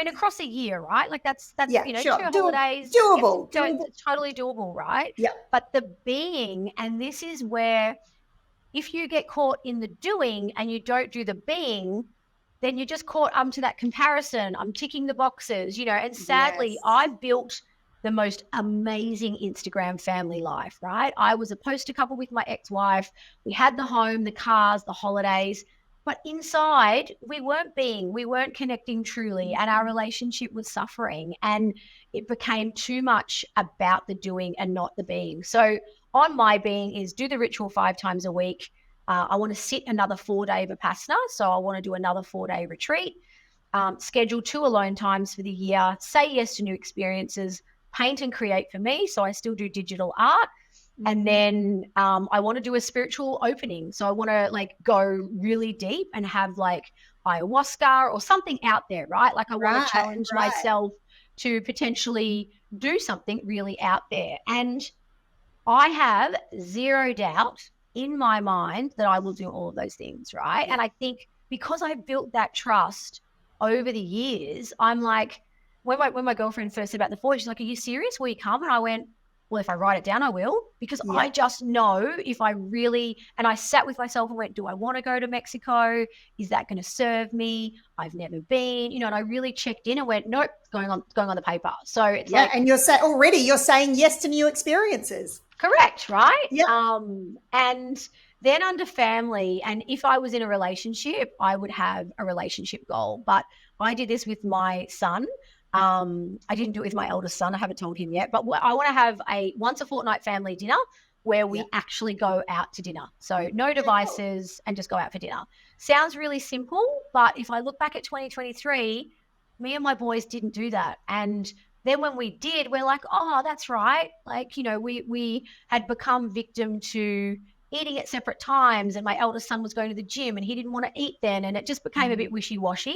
across a year, right? Like that's sure. 2 holidays, doable. It's totally doable, right? Yeah. But the being, and this is where, if you get caught in the doing and you don't do the being, then you're just caught to that comparison. I'm ticking the boxes, and sadly, I built the most amazing Instagram family life, right? I was a poster couple with my ex-wife. We had the home, the cars, the holidays, but inside we weren't connecting truly, and our relationship was suffering, and it became too much about the doing and not the being. So on my being is do the ritual 5 times a week. I want to sit another 4-day Vipassana. So I want to do another 4-day retreat, schedule 2 alone times for the year, say yes to new experiences, paint and create for me. So I still do digital art. And then I want to do a spiritual opening. So I want to go really deep and have ayahuasca or something out there, right? I want to challenge myself to potentially do something really out there. And I have zero doubt in my mind that I will do all of those things, right? And I think because I built that trust over the years, I'm like, when my girlfriend first said about the 40, she's like, are you serious? Will you come? And I went, well, if I write it down, I will, because I just know if I really, and I sat with myself and went, do I want to go to Mexico? Is that going to serve me? I've never been, and I really checked in and went, nope, going on the paper. So it's and you're saying yes to new experiences. Correct, right? Yeah. And then under family, and if I was in a relationship, I would have a relationship goal. But I did this with my son. I didn't do it with my eldest son. I haven't told him yet, but I want to have a once a fortnight family dinner where we actually go out to dinner. So no devices and just go out for dinner. Sounds really simple, but if I look back at 2023, me and my boys didn't do that. And then when we did, we're like, oh, that's right. We had become victim to eating at separate times, and my eldest son was going to the gym and he didn't want to eat then, and it just became a bit wishy-washy.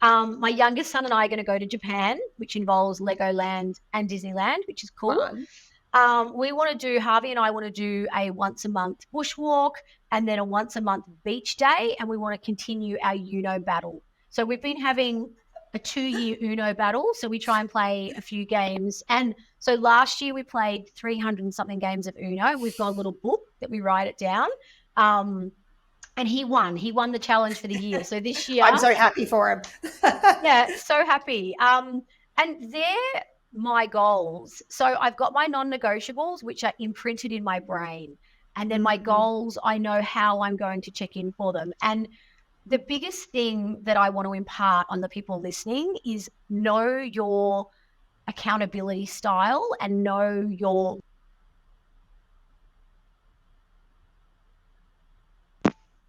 My youngest son and I are going to go to Japan, which involves Legoland and Disneyland, which is cool. Harvey and I want to do a once a month bushwalk and then a once a month beach day, and we want to continue our Uno battle. So we've been having a 2-year Uno battle. So we try and play a few games. And so last year we played 300 and something games of Uno. We've got a little book that we write it down. And he won. He won the challenge for the year. So this year... I'm so happy for him. Yeah, so happy. And they're my goals. So I've got my non-negotiables, which are imprinted in my brain. And then my goals, I know how I'm going to check in for them. And the biggest thing that I want to impart on the people listening is know your accountability style and know your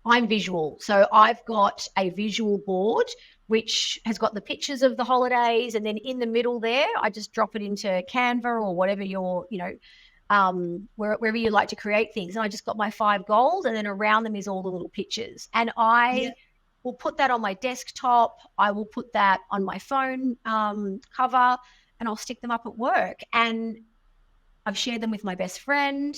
I'm visual. So I've got a visual board which has got the pictures of the holidays, and then in the middle there, I just drop it into Canva or whatever your, wherever you like to create things. And I just got my 5 goals, and then around them is all the little pictures. And I will put that on my desktop. I will put that on my phone cover, and I'll stick them up at work. And I've shared them with my best friend.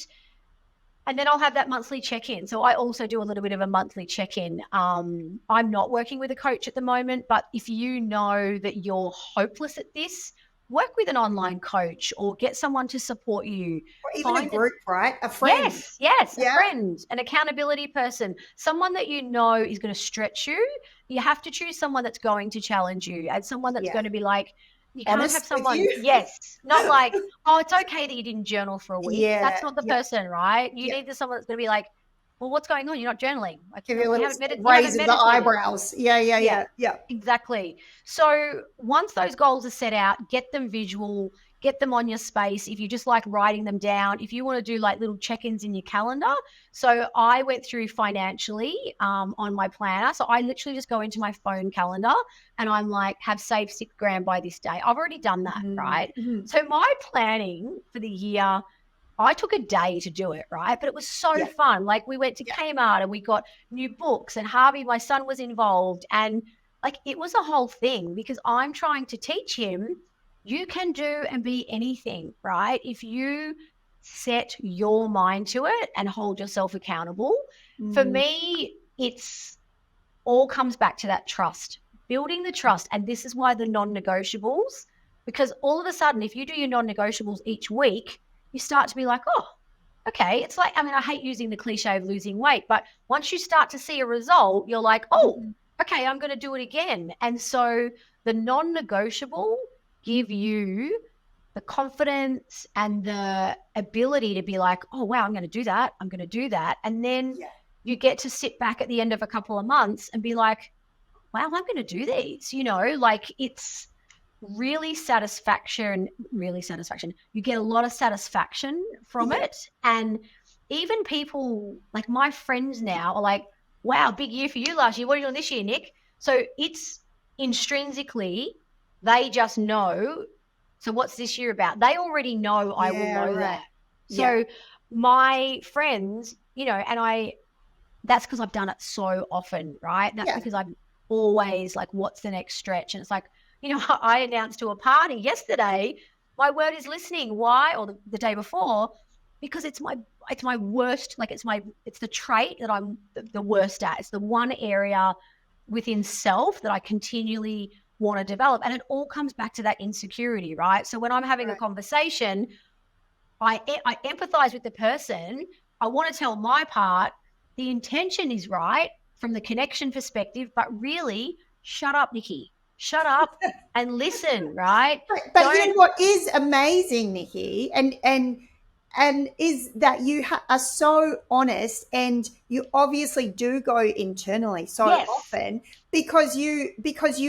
And then I'll have that monthly check-in. So I also do a little bit of a monthly check-in. I'm not working with a coach at the moment, but if you know that you're hopeless at this, work with an online coach or get someone to support you. Or even a group, right? A friend. Yes, a friend, an accountability person, someone that you know is going to stretch you. You have to choose someone that's going to challenge you and someone that's going to be like, you can't have someone, not like, oh, it's okay that you didn't journal for a week. Yeah, that's not the person, right? You need someone that's going to be like, well, what's going on? You're not journaling. Give you a little raise of the eyebrows. Yeah. Exactly. So once those goals are set out, get them visual, get them on your space. If you just like writing them down, if you want to do like little check-ins in your calendar. So I went through financially on my planner. So I literally just go into my phone calendar and I'm like, have saved $6,000 by this day. I've already done that, right? So my planning for the year, I took a day to do it, right? But it was so fun. Like we went to Kmart and we got new books, and Harvey, my son, was involved. And like it was a whole thing because I'm trying to teach him you can do and be anything, right? If you set your mind to it and hold yourself accountable. For me, it's all comes back to that trust, building the trust. And this is why the non-negotiables, because all of a sudden, if you do your non-negotiables each week, you start to be like, oh, okay. It's like, I mean, I hate using the cliche of losing weight, but once you start to see a result, you're like, oh, okay, I'm going to do it again. And so the non-negotiable give you the confidence and the ability to be like, oh, wow, I'm going to do that. I'm going to do that. And then you get to sit back at the end of a couple of months and be like, wow, I'm going to do these, like it's really satisfaction. You get a lot of satisfaction from it. And even people like my friends now are like, wow, big year for you last year. What are you doing this year, Nick? So it's intrinsically, they just know. So what's this year about? They already know I will know that. So my friends, and that's because I've done it so often, right? That's because I'm always like, what's the next stretch? And it's like, I announced to a party yesterday, my word is listening. Why? Or the day before, because it's my worst, like it's the trait that I'm the worst at. It's the one area within self that I continually want to develop. And it all comes back to that insecurity, right? So when I'm having a conversation, I empathize with the person. I want to tell my part. The intention is right from the connection perspective, but really, shut up, Nicky. Shut up and listen, right? But you know what is amazing, Nicky, and is that you are so honest, and you obviously do go internally so often because you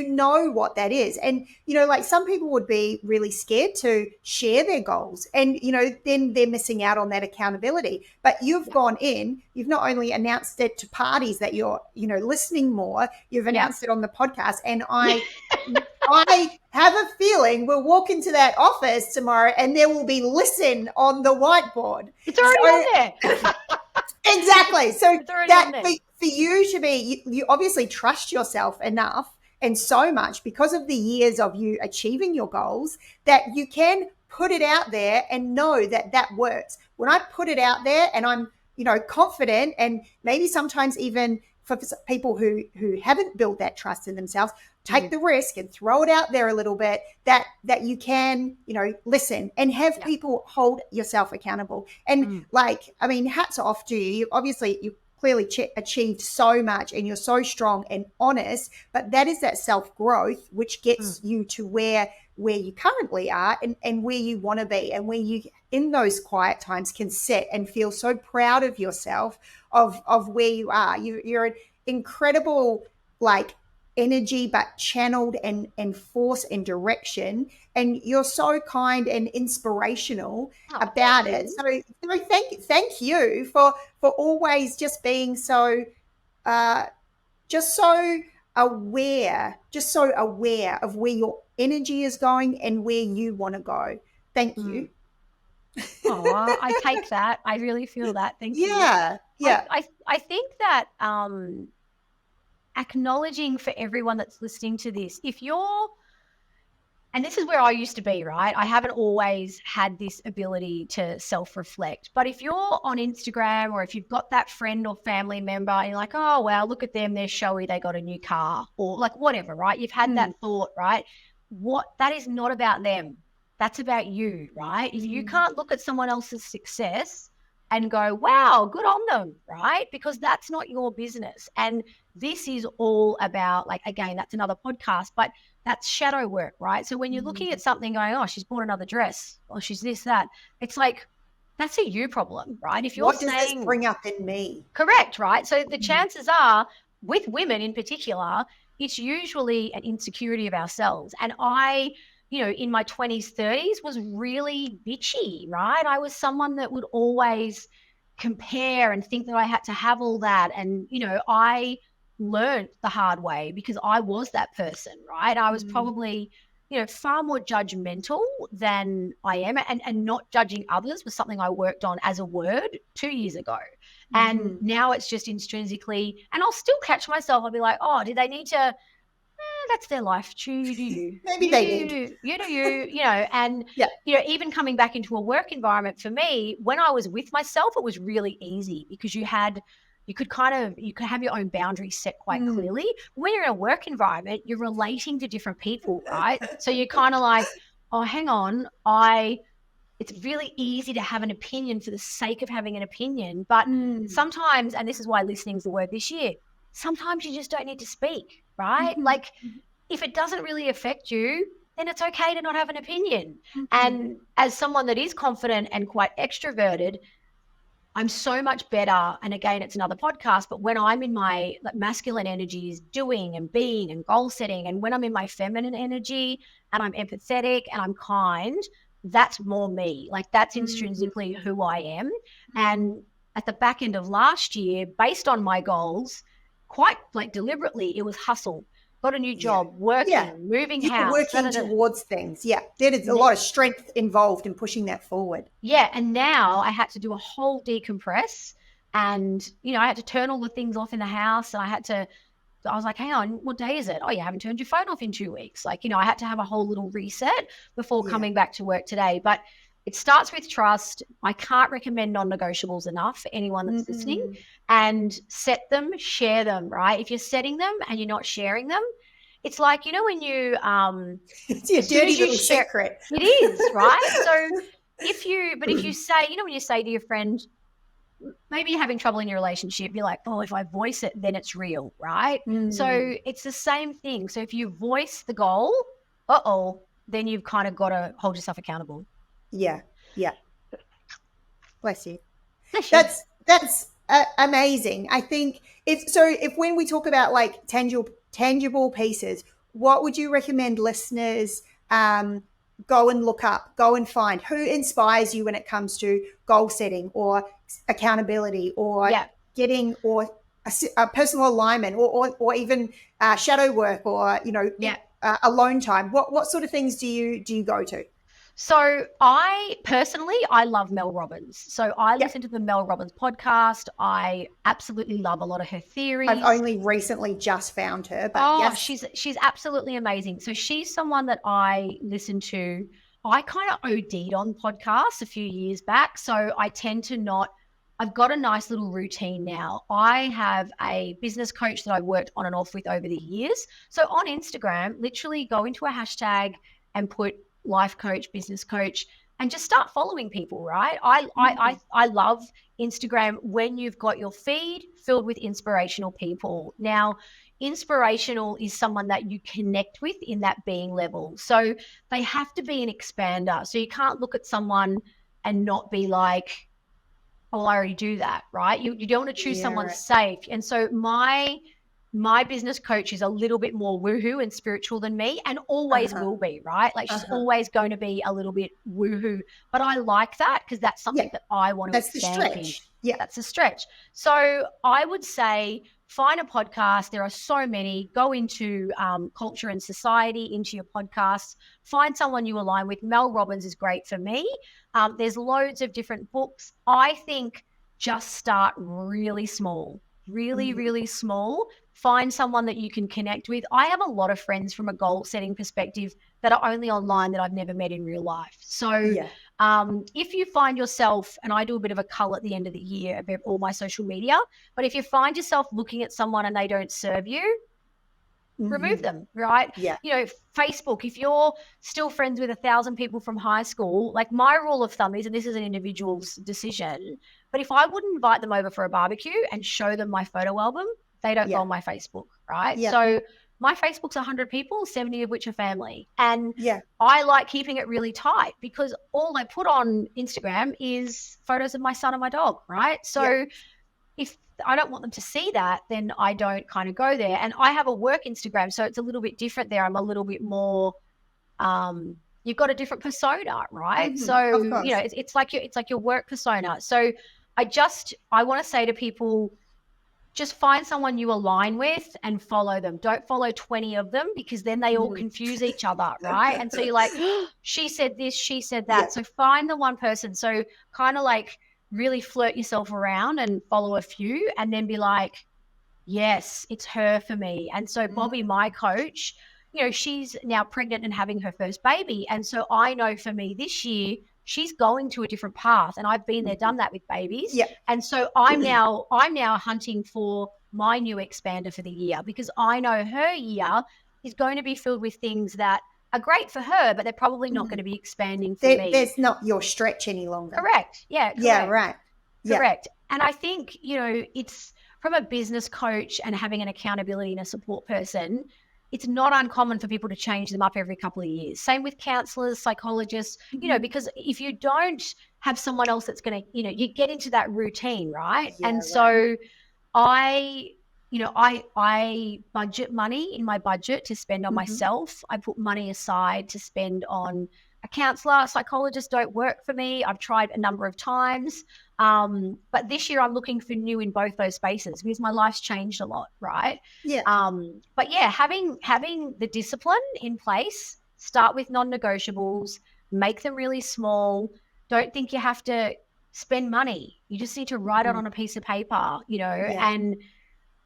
know what that is. And like some people would be really scared to share their goals, and then they're missing out on that accountability. But you've gone in, you've not only announced it to parties that you're listening more, you've announced it on the podcast. And I have a feeling we'll walk into that office tomorrow and there will be listen on the whiteboard. It's already on there. Exactly. So that for you to be, you obviously trust yourself enough and so much because of the years of you achieving your goals that you can put it out there and know that works. When I put it out there and I'm, confident, and maybe sometimes even for people who haven't built that trust in themselves, take the risk and throw it out there a little bit, that you can, listen and have people hold yourself accountable. And hats off to you. Obviously, you clearly achieved so much and you're so strong and honest, but that is that self-growth which gets you to where you currently are and where you want to be, and where you in those quiet times can sit and feel so proud of yourself of where you are. You're an incredible like energy, but channeled and force and direction, and you're so kind and inspirational about it. So thank you for always just being so just so aware of where your energy is going and where you want to go. Thank you. Oh, I take that. I really feel that. Thank you. Yeah. I think that acknowledging for everyone that's listening to this, and this is where I used to be, right? I haven't always had this ability to self-reflect. But if you're on Instagram, or if you've got that friend or family member and you're like, oh, wow, look at them, they're showy, they got a new car, or like whatever, right? You've had that thought, right? That is not about them. That's about you, right? If you can't look at someone else's success and go, wow, good on them, right? Because that's not your business. And this is all about, like, again, that's another podcast, but that's shadow work, right? So when you're looking at something going, oh, she's bought another dress, or she's this, that, it's like, that's a you problem, right? If you're what does this bring up in me? Correct, right? So the chances are, with women in particular, it's usually an insecurity of ourselves. And I, in my 20s, 30s was really bitchy, right? I was someone that would always compare and think that I had to have all that. And, I learned the hard way because I was that person, right? I was probably, far more judgmental than I am. And not judging others was something I worked on as a word 2 years ago. And now it's just intrinsically, and I'll still catch myself. I'll be like, oh, did they need to, that's their life. You do you. Maybe they did. You do you, and, even coming back into a work environment for me, when I was with myself, it was really easy because you could have your own boundaries set quite clearly. When you're in a work environment, you're relating to different people, right? So you're kind of like, oh, hang on, it's really easy to have an opinion for the sake of having an opinion. But sometimes, and this is why listening is the word this year, sometimes you just don't need to speak, right? Like if it doesn't really affect you, then it's okay to not have an opinion. And as someone that is confident and quite extroverted, I'm so much better. And again, it's another podcast, but when I'm in my masculine energies, doing and being and goal setting, and when I'm in my feminine energy and I'm empathetic and I'm kind, that's more me. Like that's intrinsically who I am. And at the back end of last year, based on my goals, quite like deliberately, it was hustle. Got a new job, working, moving house. Working towards things. Yeah. There is a lot of strength involved in pushing that forward. Yeah. And now I had to do a whole decompress and, I had to turn all the things off in the house, and I was like, hang on, what day is it? Oh, you haven't turned your phone off in 2 weeks. Like, I had to have a whole little reset before coming back to work today. But it starts with trust. I can't recommend non-negotiables enough for anyone that's listening. And set them, share them, right? If you're setting them and you're not sharing them, it's like, when you it's your dirty little secret. It is, right? So if you say, when you say to your friend, maybe you're having trouble in your relationship, you're like, oh, if I voice it, then it's real, right? So it's the same thing. So if you voice the goal, then you've kind of got to hold yourself accountable. Yeah. Bless you. That's amazing. I think if when we talk about like tangible pieces, what would you recommend listeners go and look up, go and find? Who inspires you when it comes to goal setting or accountability or getting or a personal alignment or even shadow work or alone time? What sort of things do you go to? So I love Mel Robbins. So I listen to the Mel Robbins podcast. I absolutely love a lot of her theories. I've only recently just found her, but she's absolutely amazing. So she's someone that I listen to. I kind of OD'd on podcasts a few years back. So I tend to I've got a nice little routine now. I have a business coach that I've worked on and off with over the years. So on Instagram, literally go into a hashtag and put life coach, business coach, and just start following people, right? I love Instagram when you've got your feed filled with inspirational people. Now, inspirational is someone that you connect with in that being level. So they have to be an expander. So you can't look at someone and not be like, oh, I already do that, right? You don't want to choose someone safe. And so my business coach is a little bit more woohoo and spiritual than me, and always will be, right? Like she's always going to be a little bit woohoo, but I like that because that's something that I want to expand. That's the stretch. Yeah, that's a stretch. So I would say find a podcast. There are so many. Go into culture and society, into your podcasts. Find someone you align with. Mel Robbins is great for me. There's loads of different books. I think just start really small, really small. Find someone that you can connect with. I have a lot of friends from a goal setting perspective that are only online that I've never met in real life. So if you find yourself, and I do a bit of a cull at the end of the year of all my social media, but if you find yourself looking at someone and they don't serve you, remove them, right? Yeah. You know, Facebook, if you're still friends with 1,000 people from high school, like my rule of thumb is, and this is an individual's decision, but if I wouldn't invite them over for a barbecue and show them my photo album, they don't go on my Facebook, right? Yeah. So my Facebook's 100 people, 70 of which are family. And I like keeping it really tight because all I put on Instagram is photos of my son and my dog, right? So if I don't want them to see that, then I don't kind of go there. And I have a work Instagram, so it's a little bit different there. I'm a little bit more, you've got a different persona, right? So, you know, it's like your work persona. So I want to say to people, just find someone you align with and follow them. Don't follow 20 of them because then they all confuse each other, right? And so you're like, oh, she said this, she said that. Yeah. So find the one person. So kind of like really flirt yourself around and follow a few and then be like, yes, it's her for me. And so Bobby, my coach, you know, she's now pregnant and having her first baby. And so I know for me this year, she's going to a different path, and I've been there, done that with babies. Yeah. And so I'm now hunting for my new expander for the year because I know her year is going to be filled with things that are great for her, but they're probably not going to be expanding for me. There's not your stretch any longer. Correct. Yeah. Correct. Yeah. Right. Correct. Yeah. And I think, you know, it's from a business coach and having an accountability and a support person, it's not uncommon for people to change them up every couple of years. Same with counselors, psychologists, you know, because if you don't have someone else that's going to, you know, you get into that routine, right? Yeah, and so I budget money in my budget to spend on myself. I put money aside to spend on a counselor. Psychologists don't work for me. I've tried a number of times. But this year I'm looking for new in both those spaces because my life's changed a lot, right? Yeah. But yeah, having the discipline in place, start with non-negotiables, make them really small. Don't think you have to spend money. You just need to write it on a piece of paper, you know, and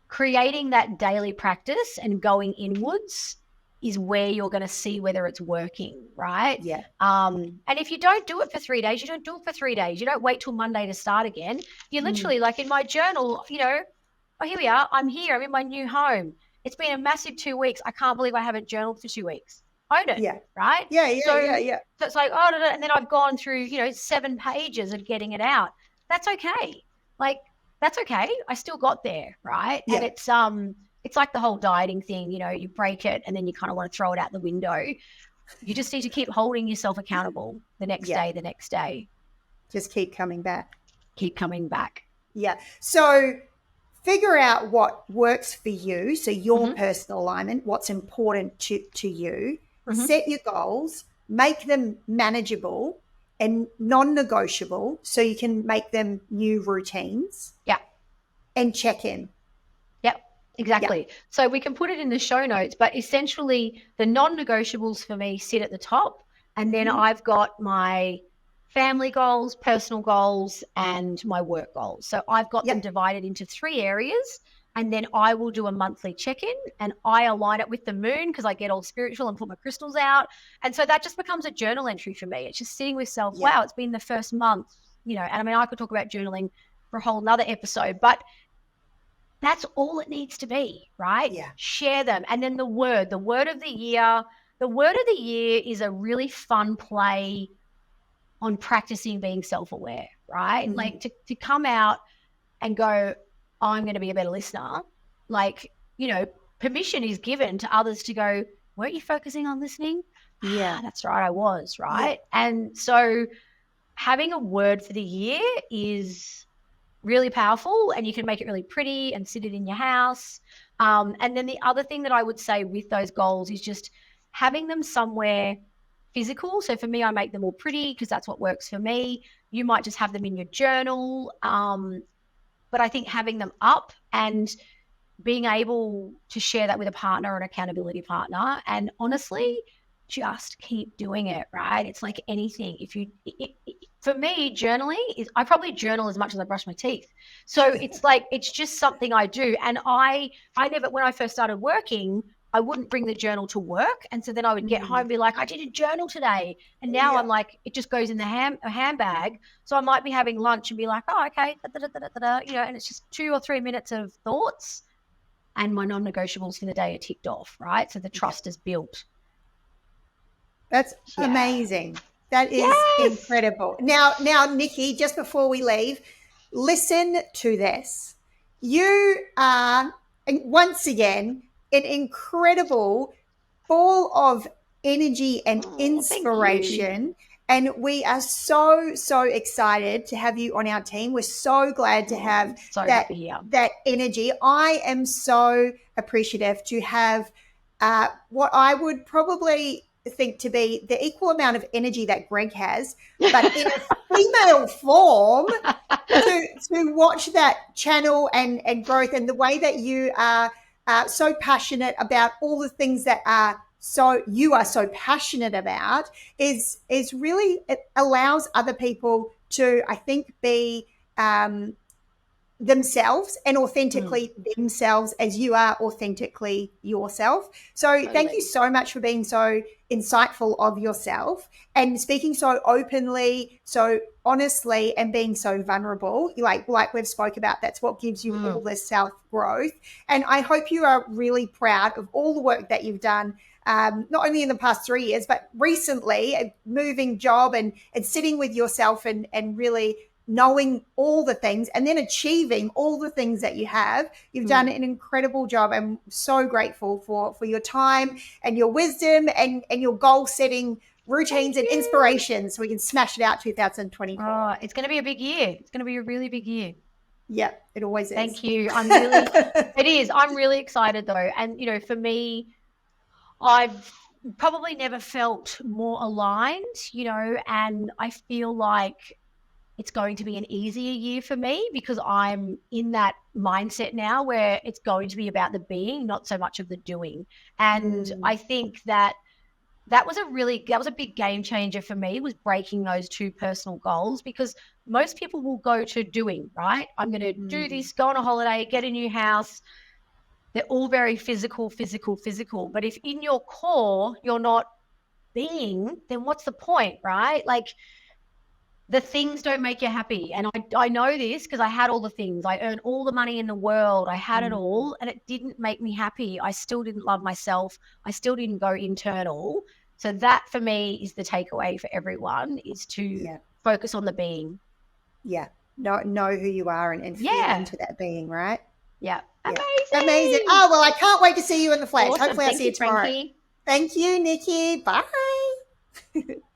creating that daily practice and going inwards is where you're going to see whether it's working, right? Yeah. And if you don't do it for 3 days, you don't do it for 3 days. You don't wait till Monday to start again. You literally, like in my journal, you know, oh, here we are. I'm here. I'm in my new home. It's been a massive 2 weeks. I can't believe I haven't journaled for 2 weeks. Own it. Yeah. Right? Yeah. So it's like, oh, and then I've gone through, you know, 7 pages of getting it out. That's okay. Like, that's okay. I still got there, right? Yeah. And it's like the whole dieting thing, you know, you break it and then you kind of want to throw it out the window. You just need to keep holding yourself accountable the next day. Just keep coming back. Keep coming back. Yeah. So figure out what works for you. So your personal alignment, what's important to you. Set your goals, make them manageable and non-negotiable so you can make them new routines. Yeah. And check in. Yep, exactly. Yep. So we can put it in the show notes, but essentially the non-negotiables for me sit at the top, and then I've got my family goals, personal goals, and my work goals. So I've got them divided into 3 areas, and then I will do a monthly check-in, and I align it with the moon because I get all spiritual and put my crystals out. And so that just becomes a journal entry for me. It's just sitting with self, wow, it's been the first month, you know, and I mean, I could talk about journaling for a whole nother episode, but that's all it needs to be, right? Yeah. Share them. And then the word of the year is a really fun play on practicing being self-aware, right? Like to come out and go, I'm going to be a better listener. Like, permission is given to others to go, weren't you focusing on listening? Yeah. That's right, I was, right? Yeah. And so having a word for the year is really powerful, and you can make it really pretty and sit it in your house. And then the other thing that I would say with those goals is just having them somewhere physical. So for me, I make them all pretty because that's what works for me. You might just have them in your journal. But I think having them up and being able to share that with a partner or an accountability partner, and honestly, just keep doing it, right? It's like anything. For me, journaling is, I probably journal as much as I brush my teeth. So it's like, it's just something I do. And I never, when I first started working, I wouldn't bring the journal to work. And so then I would get home and be like, I did a journal today. And now I'm like, it just goes in the handbag. So I might be having lunch and be like, oh, okay, and it's just 2 or 3 minutes of thoughts, and my non-negotiables for the day are ticked off, right? So the trust is built. That's amazing. That is incredible. Now, Nicky, just before we leave, listen to this. You are, once again, an incredible ball of energy and inspiration. And we are so, so excited to have you on our team. We're so glad to have that energy. I am so appreciative to have what I would probably think to be the equal amount of energy that Greg has, but in a female form, to watch that channel and growth, and the way that you are so passionate about all the things that you are so passionate about is really, it allows other people to, I think, be themselves and authentically themselves as you are authentically yourself. So thank you so much for being so insightful of yourself and speaking so openly, so honestly, and being so vulnerable. Like we've spoke about, that's what gives you all this self-growth. And I hope you are really proud of all the work that you've done, not only in the past 3 years, but recently, a moving job and sitting with yourself and really knowing all the things and then achieving all the things that you have. You've done an incredible job. I'm so grateful for your time and your wisdom and your goal setting routines and inspirations, so we can smash it out 2024. Oh, it's going to be a big year. It's going to be a really big year. Yeah, it always is. Thank you. It is. I'm really excited though. And, for me, I've probably never felt more aligned, and I feel like it's going to be an easier year for me because I'm in that mindset now where it's going to be about the being, not so much of the doing. And I think that was a big game changer for me, was breaking those two personal goals, because most people will go to doing, right? I'm going to do this, go on a holiday, get a new house. They're all very physical. But if in your core you're not being, then what's the point, right? Like, the things don't make you happy. And I know this because I had all the things. I earned all the money in the world. I had it all, and it didn't make me happy. I still didn't love myself. I still didn't go internal. So that for me is the takeaway for everyone, is to focus on the being. Yeah. Know who you are and feel into that being, right? Yeah. Amazing. Oh, well, I can't wait to see you in the flesh. Awesome. Hopefully I'll see you tomorrow. Frankie. Thank you, Nicky. Bye.